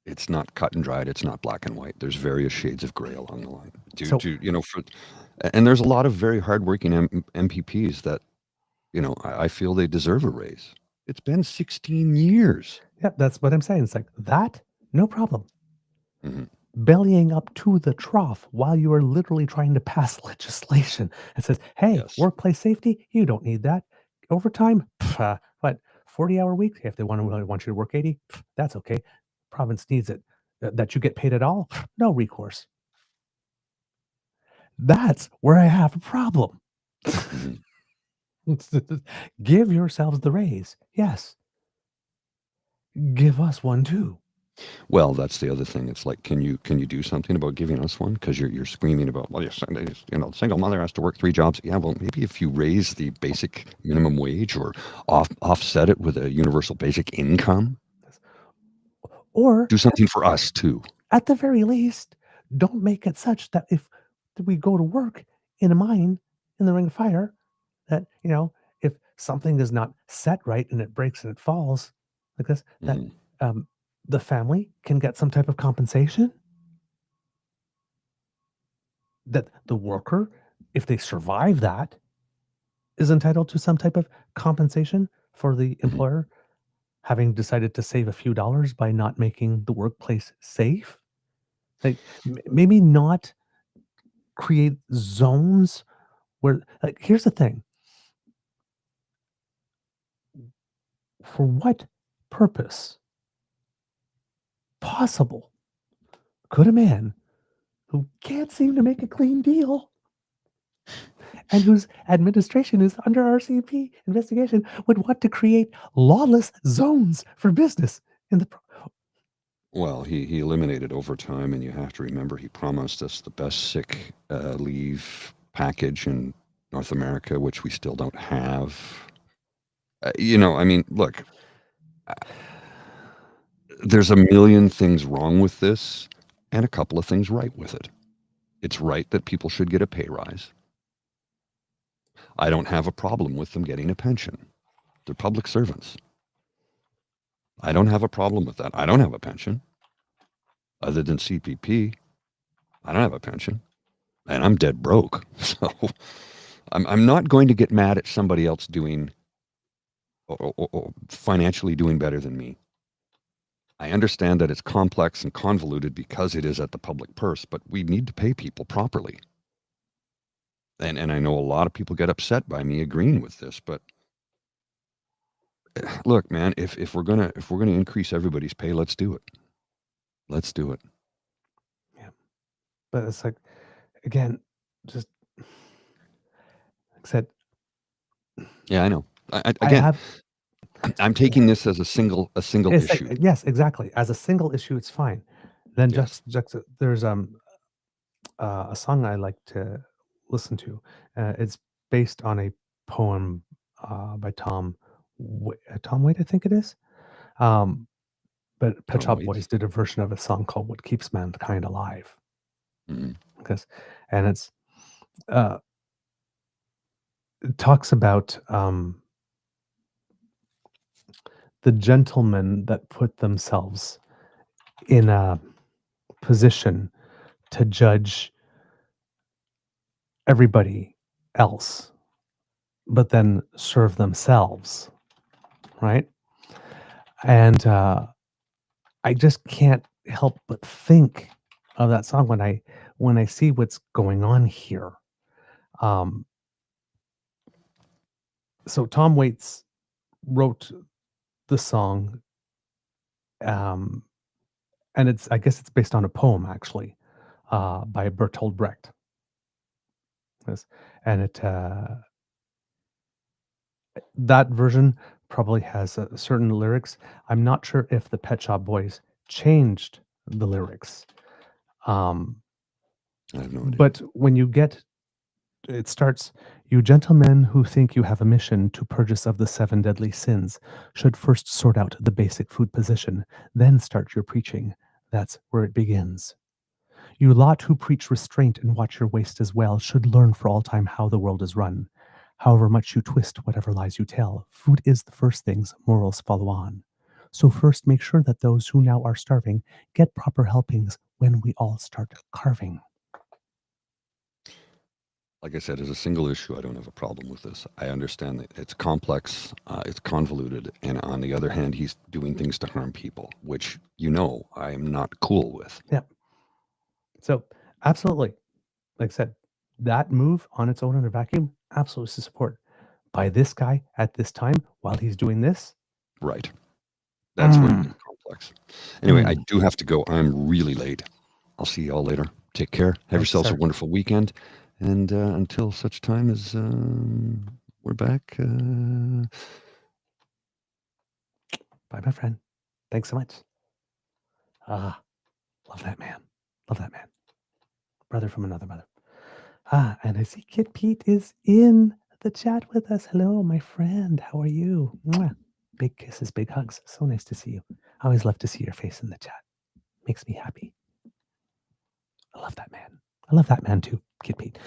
It's not cut and dried. It's not black and white. There's various shades of gray along the line. So- And there's a lot of very hardworking MPPs that, I feel they deserve a raise. It's been 16 years. Yeah, that's what I'm saying. It's like that, no problem. Mhm. Bellying up to the trough while you are literally trying to pass legislation that says, hey, Yes. workplace safety, you don't need that. Overtime, 40-hour week? If they really want you to work 80, that's okay. Province needs it. That you get paid at all, no recourse. That's where I have a problem. Mhm. Give yourselves the raise. Yes. Give us one too. Well, that's the other thing. It's like, can you do something about giving us one? Because you're screaming about, well, single mother has to work 3 jobs. Yeah, well, maybe if you raise the basic minimum wage or offset it with a universal basic income, Or do something for us too. at the very least, don't make it such that if we go to work in a mine in the ring of fire, that, if something is not set right and it breaks and it falls like this, that Mhm. the family can get some type of compensation. That the worker, if they survive that, is entitled to some type of compensation for the employer having decided to save a few dollars by not making the workplace safe. Like maybe not create zones where, like, here's the thing. For what purpose possible could a man who can't seem to make a clean deal and whose administration is under RCMP investigation would want to create lawless zones for business in the Well, he eliminated overtime, and you have to remember he promised us the best sick leave package in North America, which we still don't have. Look, there's a million things wrong with this and a couple of things right with it. It's right that people should get a pay rise. I don't have a problem with them getting a pension. They're public servants. I don't have a problem with that. I don't have a pension. Other than CPP, I don't have a pension. And I'm dead broke. So I'm not going to get mad at somebody else doing or financially doing better than me. I understand that it's complex and convoluted because it is at the public purse, but we need to pay people properly. And I know a lot of people get upset by me agreeing with this, but look, man, if we're gonna increase everybody's pay, let's do it. Let's do it. Yeah. But it's like, again, just like I said, Yeah, I know. I I'm taking this as a single it's like, issue. yes, exactly. As a single issue, it's fine. Then Yes. there's a song I like to listen to. It's based on a poem by Tom Waite, I think it is. But Pet Tom Shop Waits. Boys did a version of a song called "What Keeps Mankind Alive," Mhm. and it talks about the gentlemen that put themselves in a position to judge everybody else, but then serve themselves, right? And I just can't help but think of that song when I see what's going on here. So Tom Waits wrote the song, and I guess it's based on a poem actually, by Bertolt Brecht. Yes, and that version probably has certain lyrics. I'm not sure if the Pet Shop Boys changed the lyrics. I have no idea. But when you get, it starts, you gentlemen who think you have a mission to purge us of the 7 deadly sins should first sort out the basic food position, then start your preaching. That's where it begins. You lot who preach restraint and watch your waist as well should learn for all time how the world is run. However much you twist whatever lies you tell, food is the first things, morals follow on. So first, make sure that those who now are starving get proper helpings when we all start carving. Like I said, as a single issue, I don't have a problem with this. I understand that it's complex, it's convoluted, and on the other hand, he's doing things to harm people, which I am not cool with. Yeah. So absolutely, like I said, that move on its own in a vacuum, absolutely support. By this guy at this time while he's doing this, Right. That's what makes it complex. Anyway, I Mm. do have to go. I'm really late. I'll see y'all later. Take care. Have Thanks, yourselves a sir. wonderful weekend. And until such time as we're back, Bye, my friend. Thanks so much. Ah, love that man. Love that man. Brother from another mother. Ah, and I see Kit Pete is in the chat with us. Hello, my friend. How are you? Mwah. Big kisses, big hugs. So nice to see you. I always love to see your face in the chat. Makes me happy. I love that man. I love that man too, Kid Pete.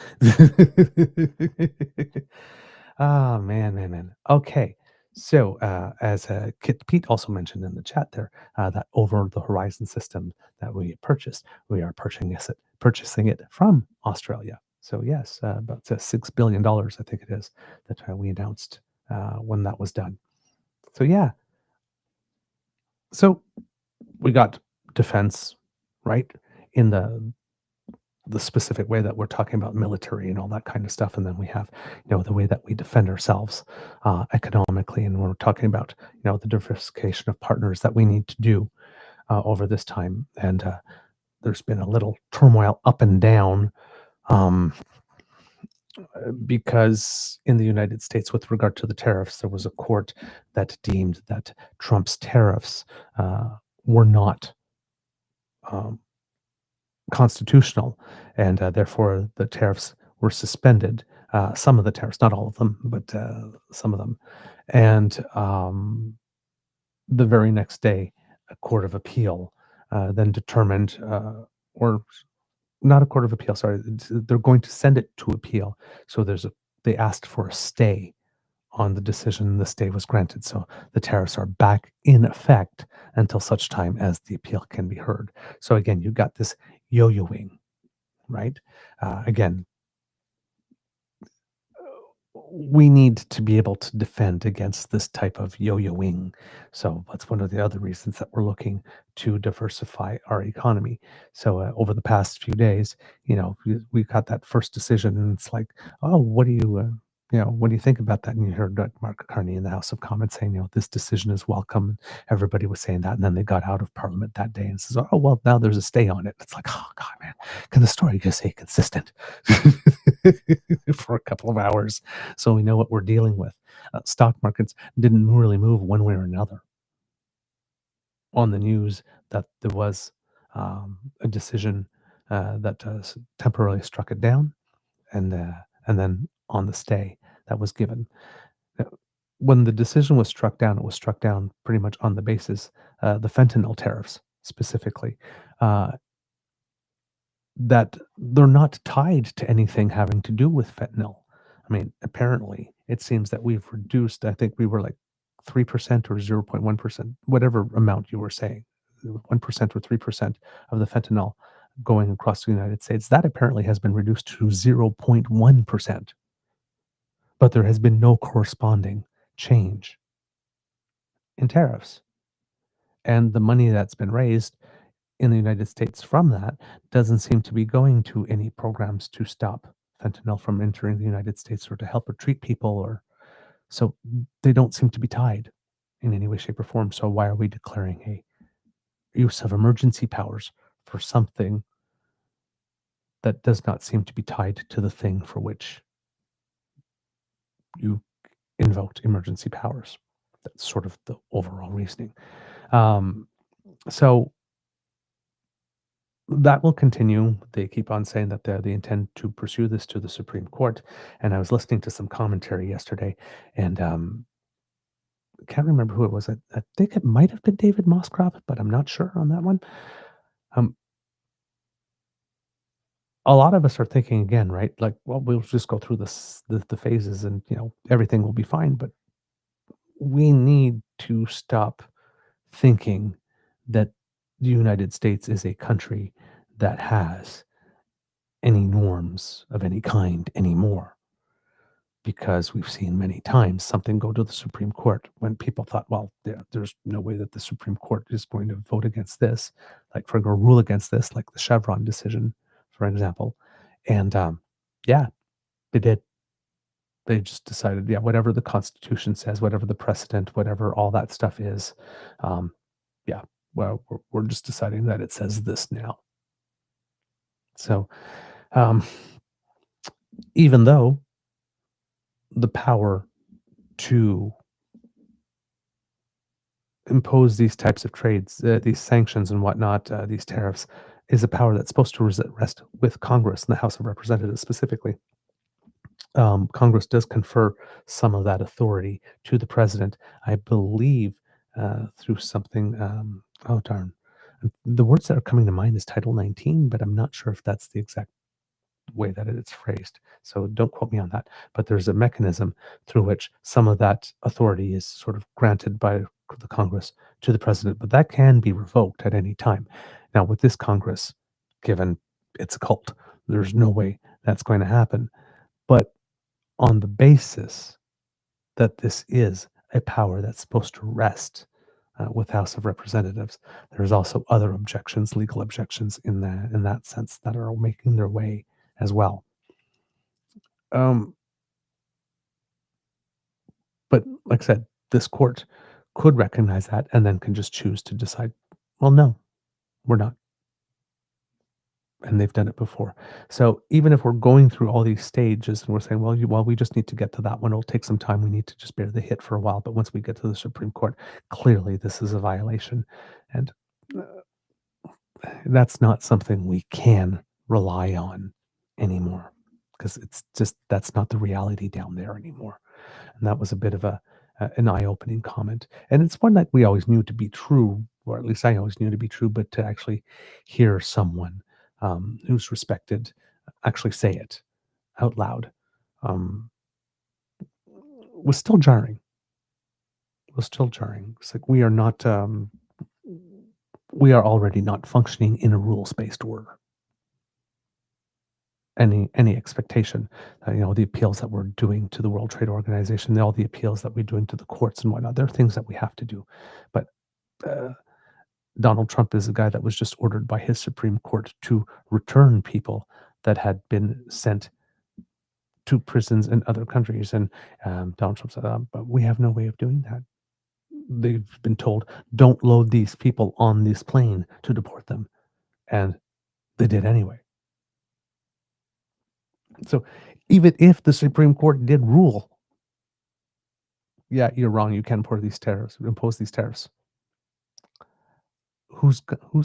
Oh, man. Okay. So, as Kit Pete also mentioned in the chat there, that over the horizon system that we purchased, we are purchasing it from Australia. So, yes, about $6 billion, I think it is, that we announced when that was done. So, yeah. So, we got defense, right, in the specific way that we're talking about military and all that kind of stuff. And then we have, the way that we defend ourselves economically. And we're talking about, the diversification of partners that we need to do over this time. And there's been a little turmoil up and down because in the United States, with regard to the tariffs, there was a court that deemed that Trump's tariffs were not constitutional, and therefore the tariffs were suspended. Some of the tariffs, not all of them, but some of them. And the very next day, a court of appeal then determined, or not a court of appeal, sorry, they're going to send it to appeal. So they asked for a stay on the decision. The stay was granted. So the tariffs are back in effect until such time as the appeal can be heard. So again, you've got this yo-yoing, right? Again, we need to be able to defend against this type of yo-yoing. So that's one of the other reasons that we're looking to diversify our economy. So over the past few days, we got that first decision, and it's like, oh, what do you think about that? And you heard Mark Carney in the House of Commons saying, this decision is welcome. Everybody was saying that, and then they got out of Parliament that day and says, oh, well, now there's a stay on it. It's like, oh God, man, can the story just say consistent for a couple of hours so we know what we're dealing with? Stock markets didn't really move one way or another on the news that there was a decision that temporarily struck it down, and then on the stay that was given. When the decision was struck down, it was struck down pretty much on the basis, the fentanyl tariffs specifically, that they're not tied to anything having to do with fentanyl. I mean, apparently, it seems that we've reduced, I think we were like 3% or 0.1%, whatever amount you were saying, 1% or 3% of the fentanyl going across the United States. That apparently has been reduced to 0.1%. But there has been no corresponding change in tariffs. And the money that's been raised in the United States from that doesn't seem to be going to any programs to stop fentanyl from entering the United States or to help or treat people, or so they don't seem to be tied in any way, shape, or form. So why are we declaring a use of emergency powers for something that does not seem to be tied to the thing for which you invoked emergency powers? That's sort of the overall reasoning. So that will continue. They keep on saying that they intend to pursue this to the Supreme Court. And I was listening to some commentary yesterday, and can't remember who it was. I think it might have been David Moscrop, but I'm not sure on that one. A lot of us are thinking again, right? Like, well, we'll just go through the phases, and everything will be fine. But we need to stop thinking that the United States is a country that has any norms of any kind anymore. Because we've seen many times something go to the Supreme Court when people thought, well, there's no way that the Supreme Court is going to vote against this, like for a rule against this, like the Chevron decision, for example. And yeah, they did. They just decided, yeah, whatever the Constitution says, whatever the precedent, whatever all that stuff is, yeah, well, we're just deciding that it says this now. So even though the power to impose these types of trades, these sanctions and whatnot, these tariffs, is a power that's supposed to rest with Congress and the House of Representatives specifically. Congress does confer some of that authority to the president, I believe, through something. Oh darn, the words that are coming to mind is Title 19, but I'm not sure if that's the exact way that it's phrased. So don't quote me on that. But there's a mechanism through which some of that authority is sort of granted by the Congress to the president, but that can be revoked at any time. Now, with this Congress, given it's a cult, there's no way that's going to happen. But on the basis that this is a power that's supposed to rest with House of Representatives, there's also other objections, legal objections in that sense that are making their way as well. But like I said, this court could recognize that and then can just choose to decide, well, no, we're not. And they've done it before. So even if we're going through all these stages and we're saying, well, we just need to get to that one. It'll take some time. We need to just bear the hit for a while. But once we get to the Supreme Court, clearly this is a violation. And that's not something we can rely on anymore, because it's just, that's not the reality down there anymore. And that was a bit of an eye-opening comment. And it's one that we always knew to be true, or at least I always knew to be true, but to actually hear someone who's respected actually say it out loud was still jarring. It's like we are not, we are already not functioning in a rules-based order. Any expectation, the appeals that we're doing to the World Trade Organization, all the appeals that we're doing to the courts and whatnot, there are things that we have to do. But Donald Trump is a guy that was just ordered by his Supreme Court to return people that had been sent to prisons in other countries. And Donald Trump said, but we have no way of doing that. They've been told, don't load these people on this plane to deport them. And they did anyway. So even if the Supreme Court did rule, yeah, you're wrong, you can impose these tariffs, who's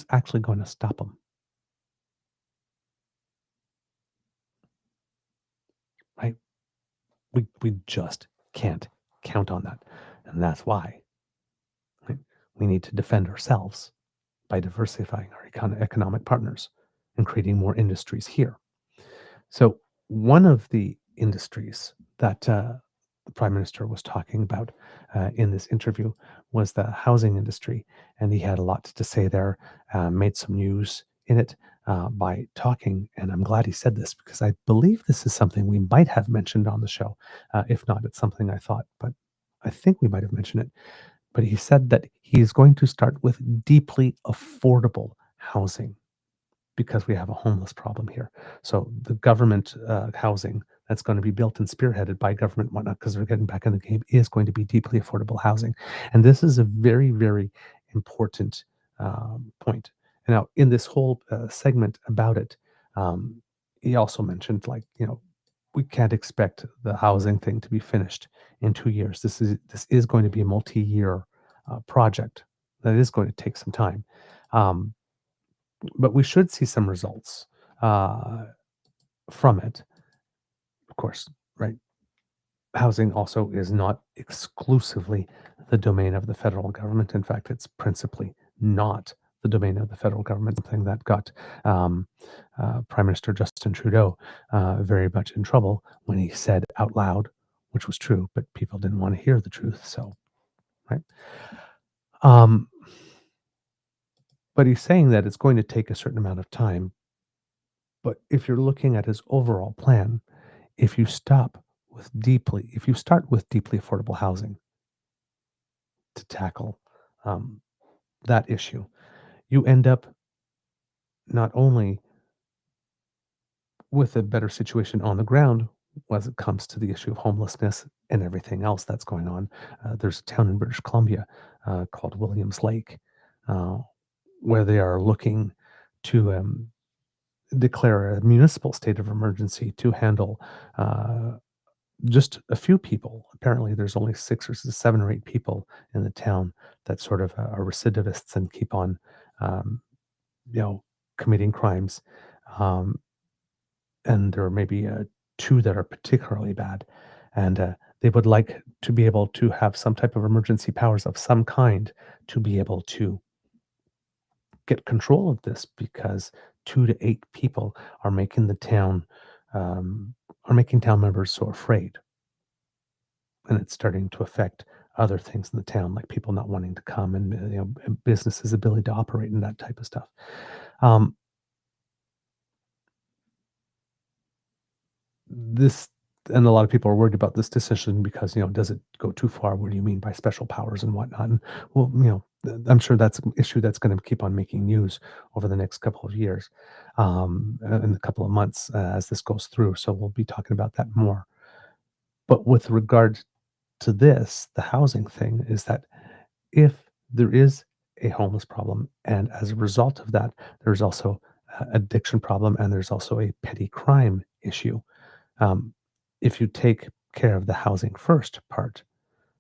actually going to stop them? Right? We just can't count on that. And that's why we need to defend ourselves by diversifying our economic partners and creating more industries here. So one of the industries that the Prime Minister was talking about in this interview was the housing industry, and he had a lot to say there, made some news in it by talking, and I'm glad he said this because I believe this is something we might have mentioned on the show. If not, it's something I thought, but I think we might have mentioned it. But he said that he's going to start with deeply affordable housing because we have a homeless problem here. So the government housing that's going to be built and spearheaded by government and whatnot, because they're getting back in the game, is going to be deeply affordable housing. And this is a very, very important point. And now in this whole segment about it, he also mentioned, we can't expect the housing thing to be finished in 2 years. This is going to be a multi-year project that is going to take some time. But we should see some results from it. Of course, right? Housing also is not exclusively the domain of the federal government. In fact, it's principally not the domain of the federal government, something that got Prime Minister Justin Trudeau very much in trouble when he said out loud, which was true, but people didn't want to hear the truth. So, right. but he's saying that it's going to take a certain amount of time. But if you're looking at his overall plan, if you start with deeply affordable housing to tackle um, that issue, you end up not only with a better situation on the ground as it comes to the issue of homelessness and everything else that's going on. There's a town in British Columbia called Williams Lake uh, where they are looking to declare a municipal state of emergency to handle uh, just a few people. Apparently, there's only 7 or 8 people in the town that sort of are recidivists and keep on, um, committing crimes. Um, and there are maybe 2 that are particularly bad. And they would like to be able to have some type of emergency powers of some kind to be able to get control of this because 2 to 8 people are making the town are making town members so afraid, and it's starting to affect other things in the town, like people not wanting to come and and businesses' ability to operate and that type of stuff. Um, this and a lot of people are worried about this decision because does it go too far? What do you mean by special powers and whatnot? And well, I'm sure that's an issue that's going to keep on making news over the next couple of years, in a couple of months as this goes through. So we'll be talking about that more. But with regard to this, the housing thing is that if there is a homeless problem, and as a result of that, there's also addiction problem, and there's also a petty crime issue. Um, if you take care of the housing first part,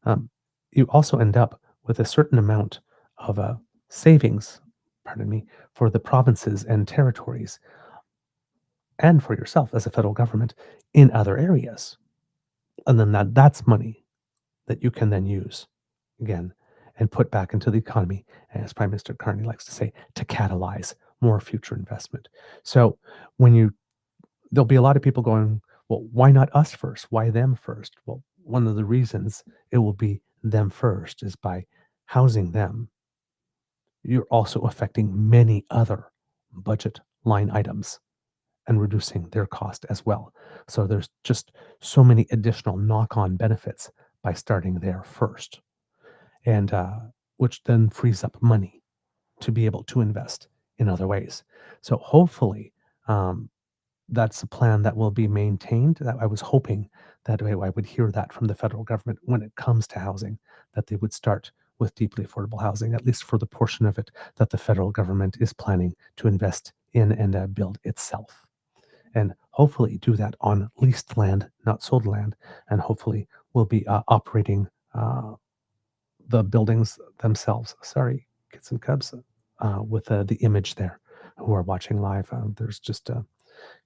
um, you also end up with a certain amount of savings, pardon me, for the provinces and territories, and for yourself as a federal government in other areas. And then that's money that you can then use again and put back into the economy, as Prime Minister Carney likes to say, to catalyze more future investment. So there'll be a lot of people going, well, why not us first? Why them first? Well, one of the reasons it will be them first is by housing them, you're also affecting many other budget line items and reducing their cost as well. So there's just so many additional knock-on benefits by starting there first, and which then frees up money to be able to invest in other ways. So hopefully, um, that's a plan that will be maintained. That I was hoping that I would hear that from the federal government when it comes to housing, that they would start with deeply affordable housing, at least for the portion of it that the federal government is planning to invest in and build itself. And hopefully do that on leased land, not sold land, and hopefully will be operating the buildings themselves. Sorry, kids and cubs, with the image there who are watching live. There's just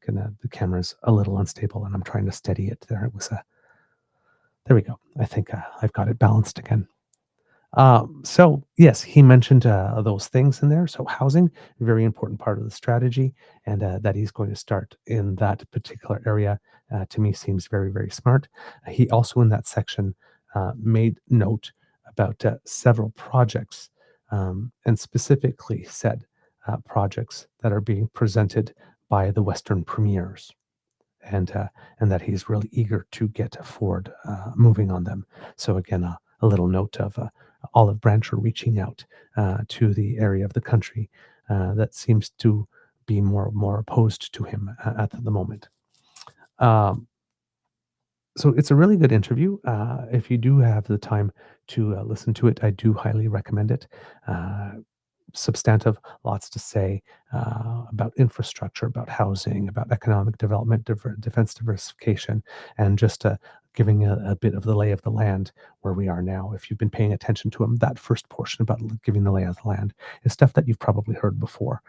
the camera's a little unstable, and I'm trying to steady it. There it was. There we go. I think I've got it balanced again. So yes, he mentioned those things in there. So housing, very important part of the strategy, and that he's going to start in that particular area, to me seems very, very smart. He also in that section made note about several projects, and specifically said projects that are being presented by the Western premiers, and that he's really eager to get forward moving on them. So again, a little note of Olive Brancher reaching out to the area of the country that seems to be more opposed to him at the moment. So it's a really good interview. If you do have the time to listen to it, I do highly recommend it. Substantive, lots to say about infrastructure, about housing, about economic development, defense diversification, and just giving a bit of the lay of the land where we are now. If you've been paying attention to him, that first portion about giving the lay of the land is stuff that you've probably heard before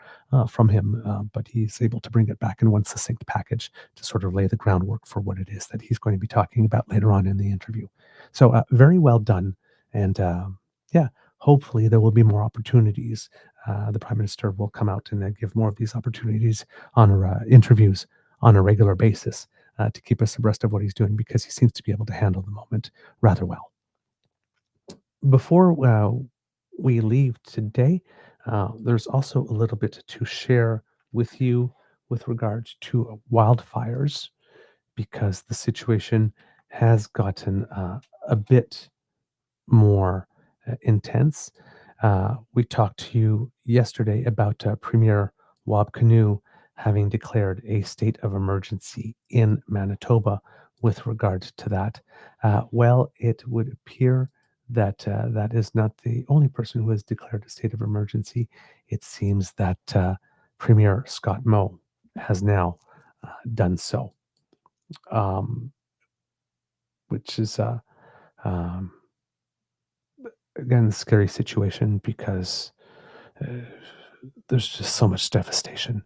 from him, but he's able to bring it back in one succinct package to sort of lay the groundwork for what it is that he's going to be talking about later on in the interview. So very well done. And yeah, hopefully there will be more opportunities. The Prime Minister will come out and give more of these opportunities on interviews on a regular basis to keep us abreast of what he's doing, because he seems to be able to handle the moment rather well. Before we leave today, There's also a little bit to share with you with regard to wildfires, because the situation has gotten a bit more intense. We talked to you yesterday about Premier Wab Kinew having declared a state of emergency in Manitoba with regard to that. Well, it would appear that that is not the only person who has declared a state of emergency. It seems that Premier Scott Moe has now done so, um, which is um, again, a scary situation because uh, there's just so much devastation.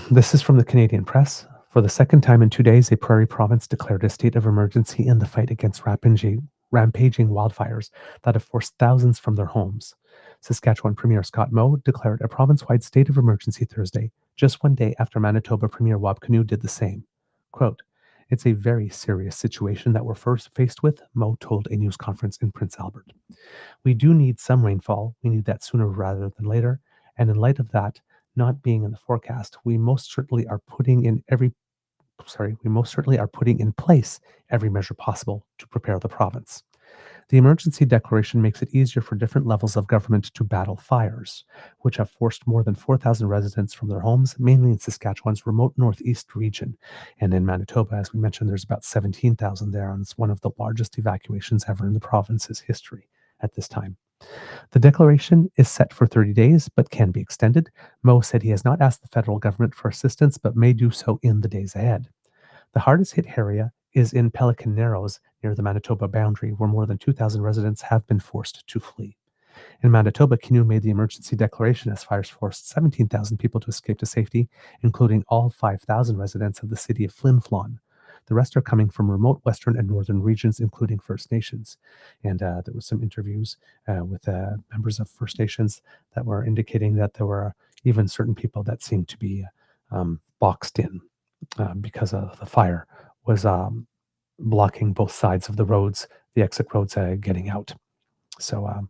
This is from the Canadian Press. For the second time in 2 days, a prairie province declared a state of emergency in the fight against rampaging wildfires that have forced thousands from their homes. Saskatchewan Premier Scott Moe declared a province-wide state of emergency Thursday, just 1 day after Manitoba Premier Wab Kinew did the same. Quote, "It's a very serious situation that we're first faced with," Moe told a news conference in Prince Albert. "We do need some rainfall. We need that sooner rather than later. And in light of that not being in the forecast, we most certainly are putting in place every measure possible to prepare the province." The emergency declaration makes it easier for different levels of government to battle fires, which have forced more than 4,000 residents from their homes, mainly in Saskatchewan's remote northeast region. And in Manitoba, as we mentioned, there's about 17,000 there, and it's one of the largest evacuations ever in the province's history at this time. The declaration is set for 30 days, but can be extended. Moe said he has not asked the federal government for assistance, but may do so in the days ahead. The hardest hit area is in Pelican Narrows, near the Manitoba boundary, where more than 2,000 residents have been forced to flee. In Manitoba, Kinew made the emergency declaration as fires forced 17,000 people to escape to safety, including all 5,000 residents of the city of Flin Flon. The rest are coming from remote western and northern regions, including First Nations. And there was some interviews with members of First Nations that were indicating that there were even certain people that seemed to be boxed in because of the fire was blocking both sides of the roads, the exit roads getting out. So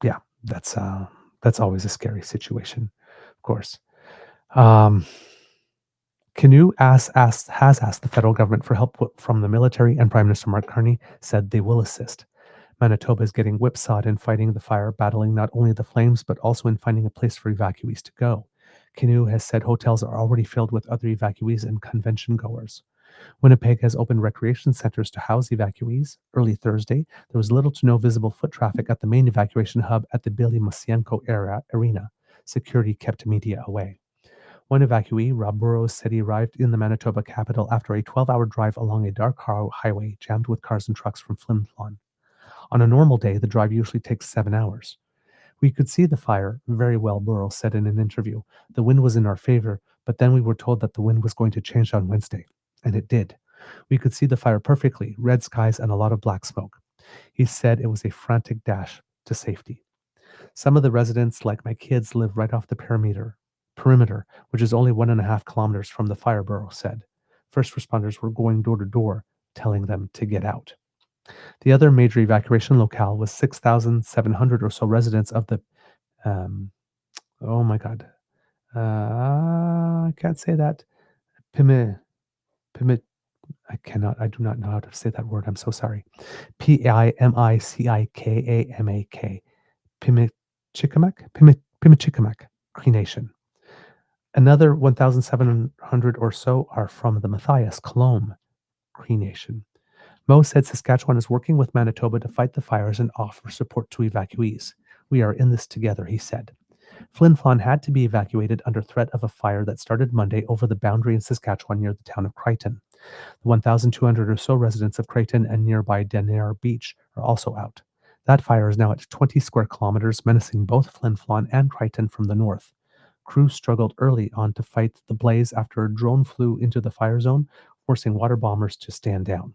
yeah, that's always a scary situation, of course. Kinew has asked the federal government for help from the military, and Prime Minister Mark Carney said they will assist. Manitoba is getting whipsawed in fighting the fire, battling not only the flames, but also in finding a place for evacuees to go. Kinew has said hotels are already filled with other evacuees and convention goers. Winnipeg has opened recreation centers to house evacuees. Early Thursday, there was little to no visible foot traffic at the main evacuation hub at the Billy Masienko Arena. Security kept media away. One evacuee, Rob Burrows, said he arrived in the Manitoba capital after a 12-hour drive along a dark highway jammed with cars and trucks from Flin Flon. On a normal day, the drive usually takes 7 hours. "We could see the fire very well," Burrows said in an interview. "The wind was in our favor, but then we were told that the wind was going to change on Wednesday. And it did. We could see the fire perfectly, red skies and a lot of black smoke." He said it was a frantic dash to safety. "Some of the residents, like my kids, live right off the perimeter, which is only 1.5 kilometers from the fire," Burrows said. First responders were going door to door, telling them to get out. The other major evacuation locale was 6,700 or so residents of the, oh my God, I can't say that, Pimi, I do not know how to say that word. I'm so sorry. Pimicikamak, Pimichikamak Cree Nation. Another 1,700 or so are from the Matthias Colomb Cree Nation. Moe said Saskatchewan is working with Manitoba to fight the fires and offer support to evacuees. "We are in this together," he said. Flin Flon had to be evacuated under threat of a fire that started Monday over the boundary in Saskatchewan near the town of Crichton. The 1,200 or so residents of Crichton and nearby Denair Beach are also out. That fire is now at 20 square kilometers, menacing both Flin Flon and Crichton from the north. Crews struggled early on to fight the blaze after a drone flew into the fire zone, forcing water bombers to stand down.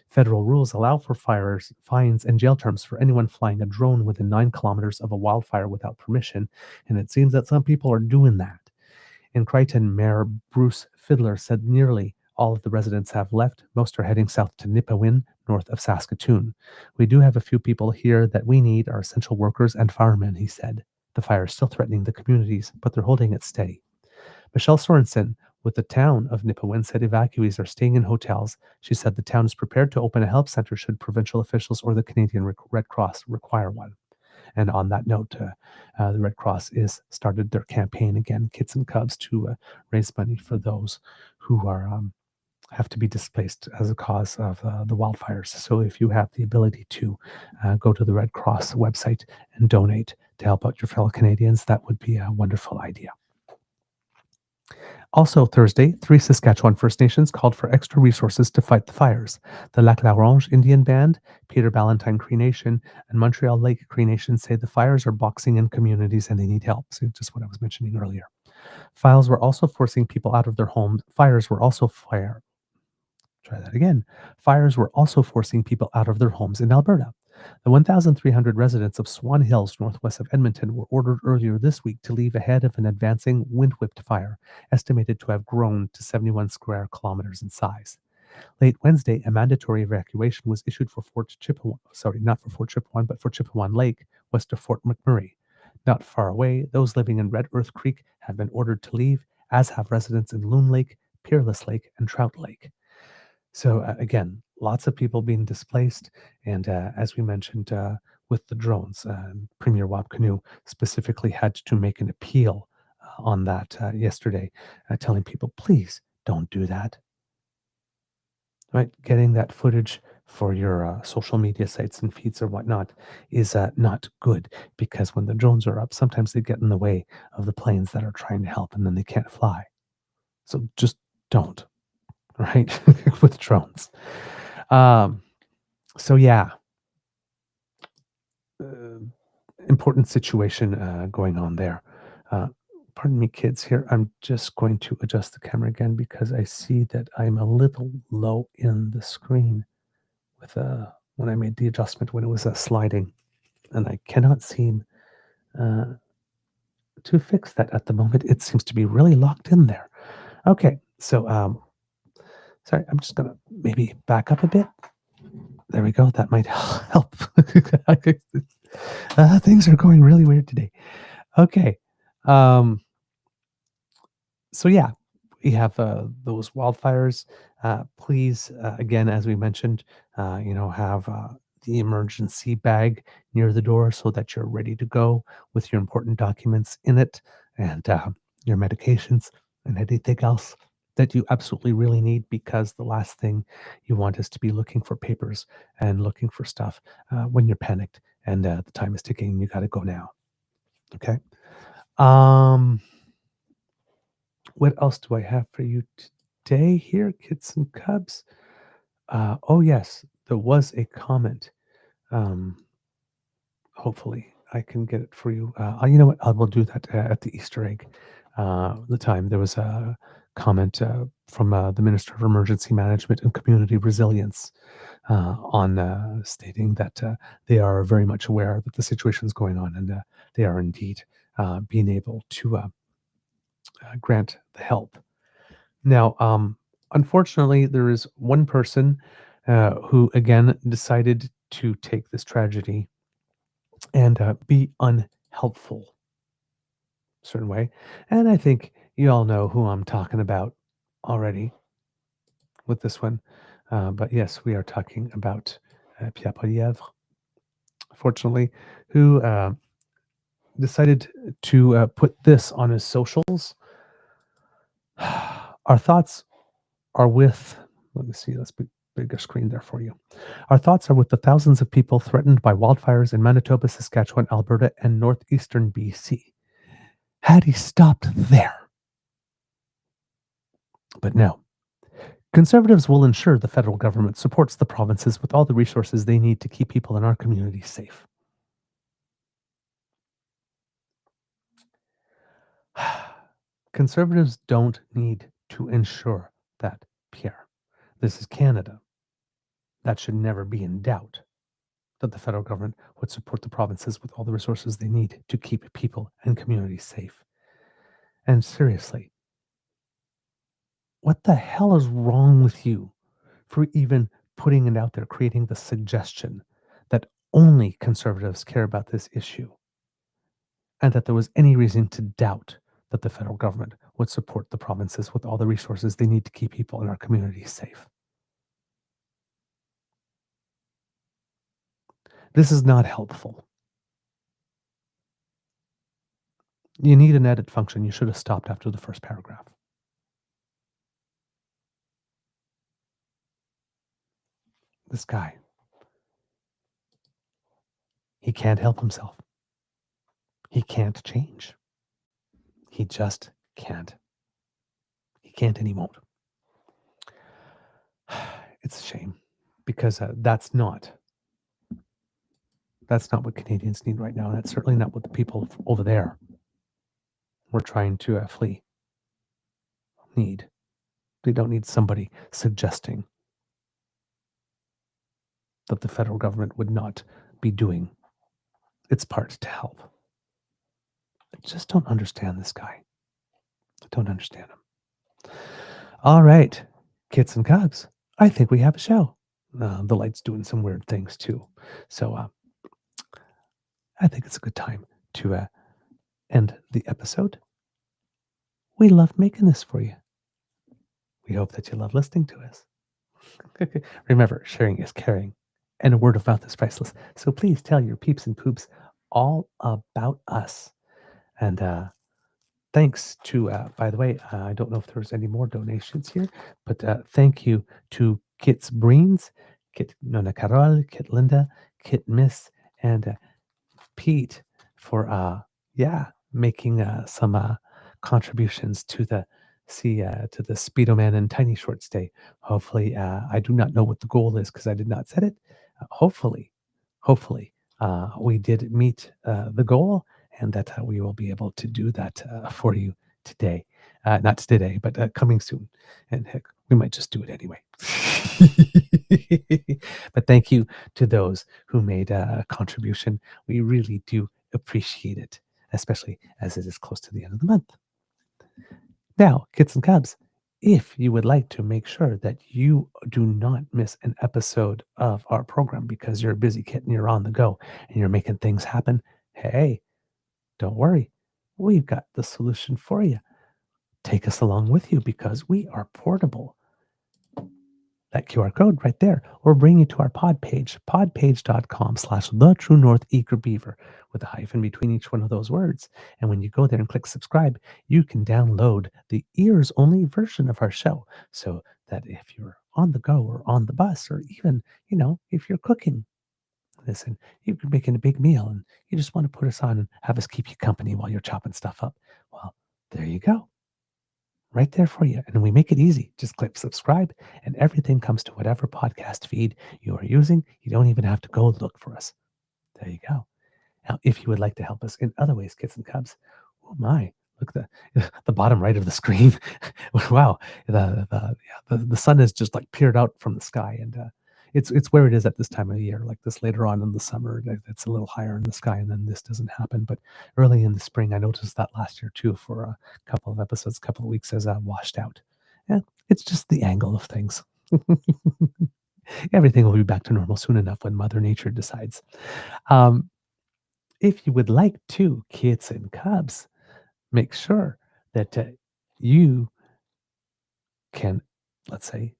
Federal rules allow for fines, and jail terms for anyone flying a drone within 9 kilometers of a wildfire without permission, and it seems that some people are doing that. In Crichton, Mayor Bruce Fiddler said nearly all of the residents have left. Most are heading south to Nipawin, north of Saskatoon. We do have a few people here that we need, our essential workers and firemen, he said. The fire is still threatening the communities, but they're holding it steady. Michelle Sorensen with the town of Nipawin said evacuees are staying in hotels. She said the town is prepared to open a help center should provincial officials or the Canadian Red Cross require one. And on that note, the Red Cross is started their campaign again, Kids and Cubs, to raise money for those who are have to be displaced as a cause of the wildfires. So if you have the ability to go to the Red Cross website and donate to help out your fellow Canadians, that would be a wonderful idea. Also Thursday, 3 Saskatchewan First Nations called for extra resources to fight the fires. The Lac La Ronge Indian Band, Peter Ballantyne Cree Nation, and Montreal Lake Cree Nation say the fires are boxing in communities and they need help. So just what I was mentioning earlier. Fires were also forcing people out of their homes. Fires were also forcing people out of their homes in Alberta. The 1,300 residents of Swan Hills, northwest of Edmonton, were ordered earlier this week to leave ahead of an advancing wind-whipped fire, estimated to have grown to 71 square kilometers in size. Late Wednesday, a mandatory evacuation was issued for not for Fort Chipewyan, but for Chipewyan Lake, west of Fort McMurray. Not far away, those living in Red Earth Creek have been ordered to leave, as have residents in Loon Lake, Peerless Lake, and Trout Lake. So again, lots of people being displaced, and as we mentioned with the drones, Premier Wab Kinew specifically had to make an appeal on that yesterday, telling people, please don't do that. Right, getting that footage for your social media sites and feeds or whatnot is not good, because when the drones are up, sometimes they get in the way of the planes that are trying to help, and then they can't fly. So just don't. Right, with drones. So yeah, important situation going on there. Pardon me, kids. Here, I'm just going to adjust the camera again because I see that I'm a little low in the screen with when I made the adjustment when it was sliding, and I cannot seem to fix that at the moment. It seems to be really locked in there. Okay, so sorry, I'm just gonna maybe back up a bit. There we go. That might help. Things are going really weird today. Okay. So yeah, we have those wildfires. Please, again, as we mentioned, have the emergency bag near the door so that you're ready to go with your important documents in it, and your medications and anything else that you absolutely really need, because the last thing you want is to be looking for papers and looking for stuff when you're panicked and the time is ticking and you got to go now. Okay. What else do I have for you today here, kids and cubs? Oh yes, there was a comment. Hopefully I can get it for you. You know what? I will do that at the Easter egg. The time there was a comment from the Minister of Emergency Management and Community Resilience on stating that they are very much aware that the situation is going on, and they are indeed being able to grant the help. Now, unfortunately, there is one person who again decided to take this tragedy and be unhelpful a certain way. And I think you all know who I'm talking about already with this one. But yes, we are talking about Pierre Poilievre, fortunately, who decided to put this on his socials. Our thoughts are with, let me see, let's put bigger screen there for you. Our thoughts are with the thousands of people threatened by wildfires in Manitoba, Saskatchewan, Alberta, and northeastern BC. Had he stopped there? But no. Conservatives will ensure the federal government supports the provinces with all the resources they need to keep people in our community safe. Conservatives don't need to ensure that, Pierre. This is Canada. That should never be in doubt, that the federal government would support the provinces with all the resources they need to keep people and communities safe. And seriously, what the hell is wrong with you for even putting it out there, creating the suggestion that only conservatives care about this issue and that there was any reason to doubt that the federal government would support the provinces with all the resources they need to keep people in our communities safe. This is not helpful. You need an edit function. You should have stopped after the first paragraph. This guy, he can't help himself. He can't change. He just can't. He can't and he won't. It's a shame because that's not what Canadians need right now. That's certainly not what the people over there we're trying to flee need. They don't need somebody suggesting that the federal government would not be doing its part to help. I just don't understand this guy. I don't understand him. All right, kits and cubs, I think we have a show. The light's doing some weird things too. So I think it's a good time to end the episode. We love making this for you. We hope that you love listening to us. Remember, sharing is caring, and a word of mouth is priceless. So please tell your peeps and poops all about us. And thanks to, by the way, I don't know if there's any more donations here, but thank you to Kit's Breens, Kit Nona Carol, Kit Linda, Kit Miss, and Pete for making some contributions to the Speedo Man and Tiny Short Stay. Hopefully, I do not know what the goal is because I did not set it. Hopefully, we did meet the goal, and that we will be able to do that for you today. Not today, but coming soon. And heck, we might just do it anyway. But thank you to those who made a contribution. We really do appreciate it, especially as it is close to the end of the month. Now, kits and cubs, if you would like to make sure that you do not miss an episode of our program because you're a busy kid and you're on the go and you're making things happen, hey, don't worry. We've got the solution for you. Take us along with you because we are portable. That QR code right there, or bring you to our pod page, podpage.com/thetruenortheagerbeaver with a hyphen between each one of those words. And when you go there and click subscribe, you can download the ears-only version of our show so that if you're on the go or on the bus or even, if you're cooking, listen, you're making a big meal and you just want to put us on and have us keep you company while you're chopping stuff up. Well, there you go. Right there for you. And we make it easy. Just click subscribe and everything comes to whatever podcast feed you are using. You don't even have to go look for us. There you go. Now, if you would like to help us in other ways, kits and cubs, oh my, look at the bottom right of the screen. Wow. The sun has just like peered out from the sky, and it's where it is at this time of the year. Like this later on in the summer, it's a little higher in the sky, and then this doesn't happen. But early in the spring, I noticed that last year too for a couple of episodes, a couple of weeks as washed out. Yeah, it's just the angle of things. Everything will be back to normal soon enough when Mother Nature decides. If you would like to, kits and cubs, make sure that you can, let's say,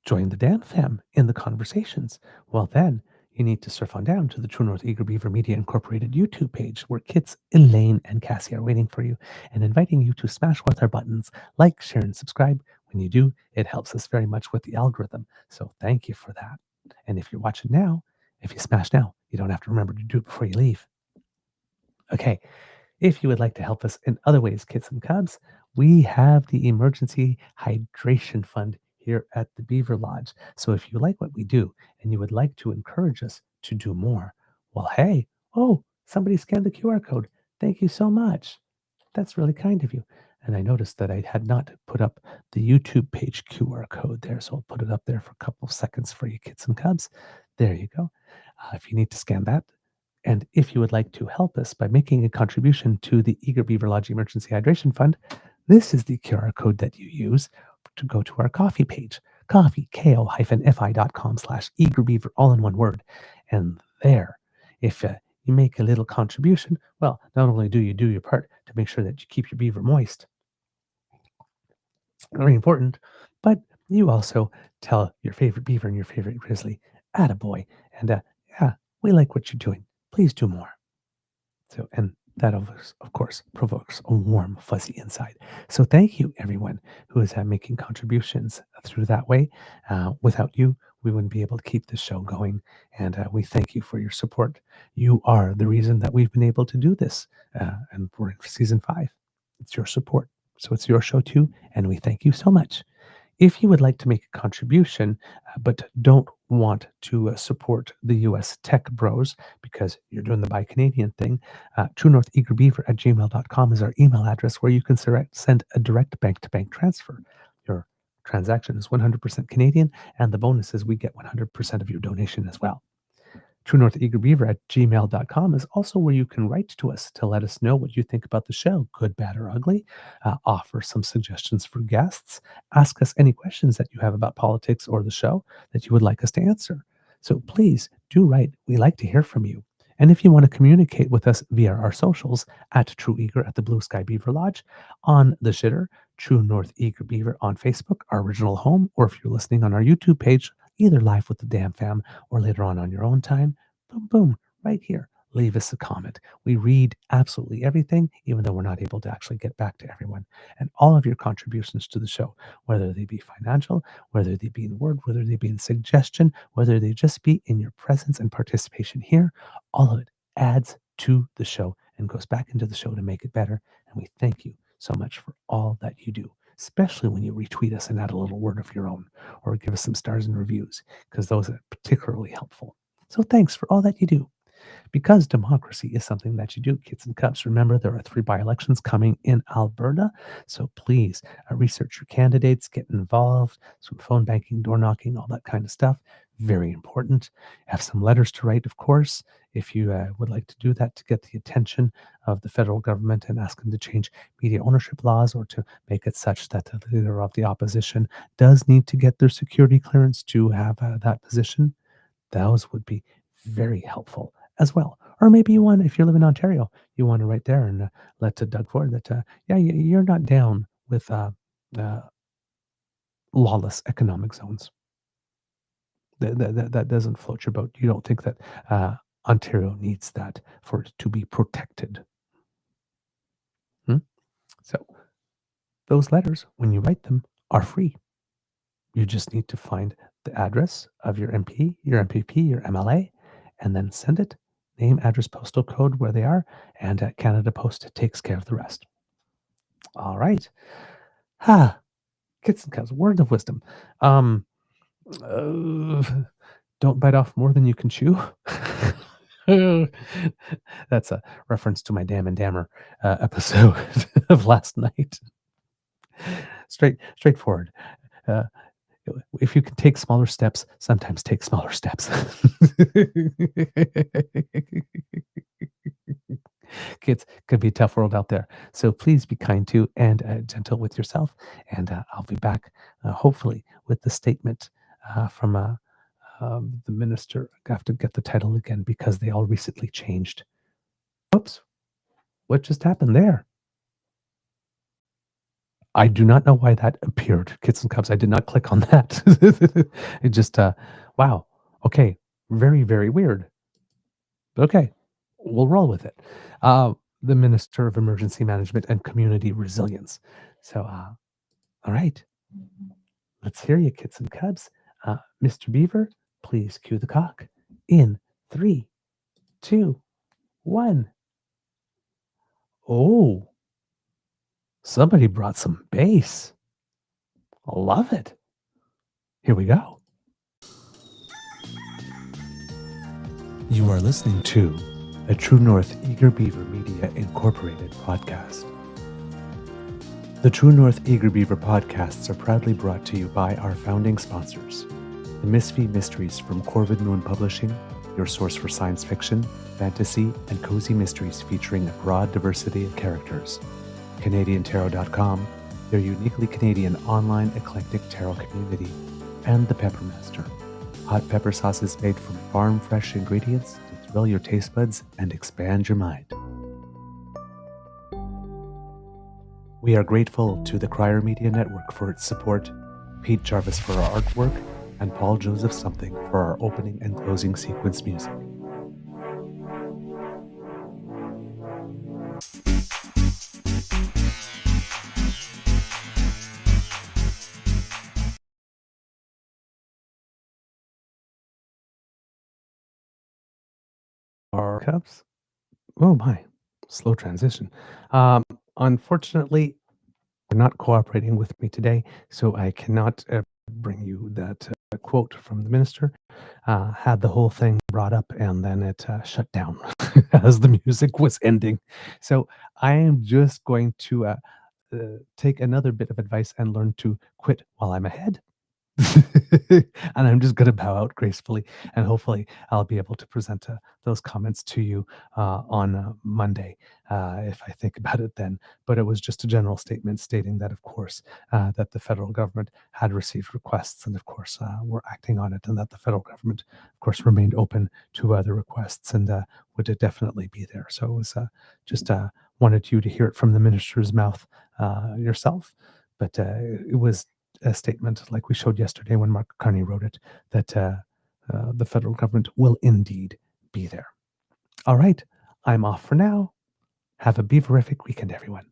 join the Dan Fam in the conversations. Well, then you need to surf on down to the True North Eager Beaver Media Incorporated YouTube page where Kits, Elaine, and Cassie are waiting for you and inviting you to smash with our buttons, like, share, and subscribe. When you do, it helps us very much with the algorithm. So thank you for that. And if you're watching now, if you smash now, you don't have to remember to do it before you leave. Okay. If you would like to help us in other ways, kits and cubs, we have the Emergency Hydration Fund here at the Beaver Lodge. So if you like what we do and you would like to encourage us to do more, well, hey, somebody scanned the QR code. Thank you so much. That's really kind of you. And I noticed that I had not put up the YouTube page QR code there. So I'll put it up there for a couple of seconds for you kits and cubs. There you go. If you need to scan that. And if you would like to help us by making a contribution to the Eager Beaver Lodge Emergency Hydration Fund, this is the QR code that you use to go to our coffee page, coffee, ko-fi.com/eagerbeaver, all in one word. And there, if you make a little contribution, well, not only do you do your part to make sure that you keep your beaver moist, very important, but you also tell your favorite beaver and your favorite grizzly, attaboy, and yeah, we like what you're doing. Please do more. So, and that of course provokes a warm, fuzzy inside. So thank you, everyone who is making contributions through that way. Without you, we wouldn't be able to keep this show going. And we thank you for your support. You are the reason that we've been able to do this. And we're in season 5. It's your support. So it's your show too. And we thank you so much. If you would like to make a contribution, but don't want to support the U.S. tech bros because you're doing the Buy Canadian thing, truenortheagerbeaver@gmail.com is our email address where you can send a direct bank-to-bank transfer. Your transaction is 100% Canadian, and the bonus is we get 100% of your donation as well. truenortheagerbeaver@gmail.com is also where you can write to us to let us know what you think about the show, good, bad, or ugly, offer some suggestions for guests, ask us any questions that you have about politics or the show that you would like us to answer. So please do write. We like to hear from you. And if you want to communicate with us via our socials, @TrueEager at the Blue Sky Beaver Lodge, on the shitter, True North Eager Beaver on Facebook, our original home, or if you're listening on our YouTube page, either live with the Damn Fam or later on your own time, boom, boom, right here. Leave us a comment. We read absolutely everything, even though we're not able to actually get back to everyone. And all of your contributions to the show, whether they be financial, whether they be in word, whether they be in suggestion, whether they just be in your presence and participation here, all of it adds to the show and goes back into the show to make it better. And we thank you so much for all that you do, especially when you retweet us and add a little word of your own or give us some stars and reviews, because those are particularly helpful. So thanks for all that you do. Because democracy is something that you do, kids and cubs, remember there are 3 by-elections coming in Alberta. So please research your candidates, get involved, some phone banking, door knocking, all that kind of stuff. Very important. Have some letters to write, of course, if you would like to do that to get the attention of the federal government and ask them to change media ownership laws or to make it such that the leader of the opposition does need to get their security clearance to have that position. Those would be very helpful as well. Or maybe you want, if you live in Ontario, you want to write there and let Doug Ford that, yeah, you're not down with lawless economic zones. That doesn't float your boat. You don't think that Ontario needs that for it to be protected. So those letters, when you write them, are free. You just need to find the address of your MP, your MPP, your MLA, and then send it. Name, address, postal code, where they are, and Canada Post takes care of the rest. All right. Kids and cubs, word of wisdom. Don't bite off more than you can chew. That's a reference to my Damn and Dammer episode of last night. Straightforward. If you can take smaller steps, sometimes take smaller steps. Kids, could be a tough world out there. So please be kind to and gentle with yourself. And I'll be back, hopefully, with the statement from the minister. I have to get the title again because they all recently changed. Oops. What just happened there? I do not know why that appeared, kids and cubs. I did not click on that. It just, wow. Okay. Very, very weird. But okay. We'll roll with it. The Minister of Emergency Management and Community Resilience. So, all right. Let's hear you, kids and cubs. Mr. Beaver, please cue the cock in 3, 2, 1. Oh. Somebody brought some bass. I love it. Here we go. You are listening to a True North Eager Beaver Media Incorporated podcast. The True North Eager Beaver podcasts are proudly brought to you by our founding sponsors, the Misfit Mysteries from Corvid Moon Publishing, your source for science fiction, fantasy, and cozy mysteries featuring a broad diversity of characters. CanadianTarot.com, their uniquely Canadian online eclectic tarot community, and the Peppermaster. Hot pepper sauce is made from farm-fresh ingredients to thrill your taste buds and expand your mind. We are grateful to the Crier Media Network for its support, Pete Jarvis for our artwork, and Paul Joseph Something for our opening and closing sequence music. Our Cubs. Oh my, slow transition. Unfortunately, they're not cooperating with me today, so I cannot bring you that quote from the minister. Had the whole thing brought up and then it shut down as the music was ending. So I am just going to take another bit of advice and learn to quit while I'm ahead. And I'm just going to bow out gracefully, and hopefully I'll be able to present those comments to you on Monday if I think about it then. But it was just a general statement stating that, of course, that the federal government had received requests, and of course we're acting on it, and that the federal government, of course, remained open to other requests and would definitely be there. So it was just wanted you to hear it from the minister's mouth yourself, but it was a statement like we showed yesterday when Mark Carney wrote it, that the federal government will indeed be there. All right, I'm off for now. Have a beaverific weekend, everyone.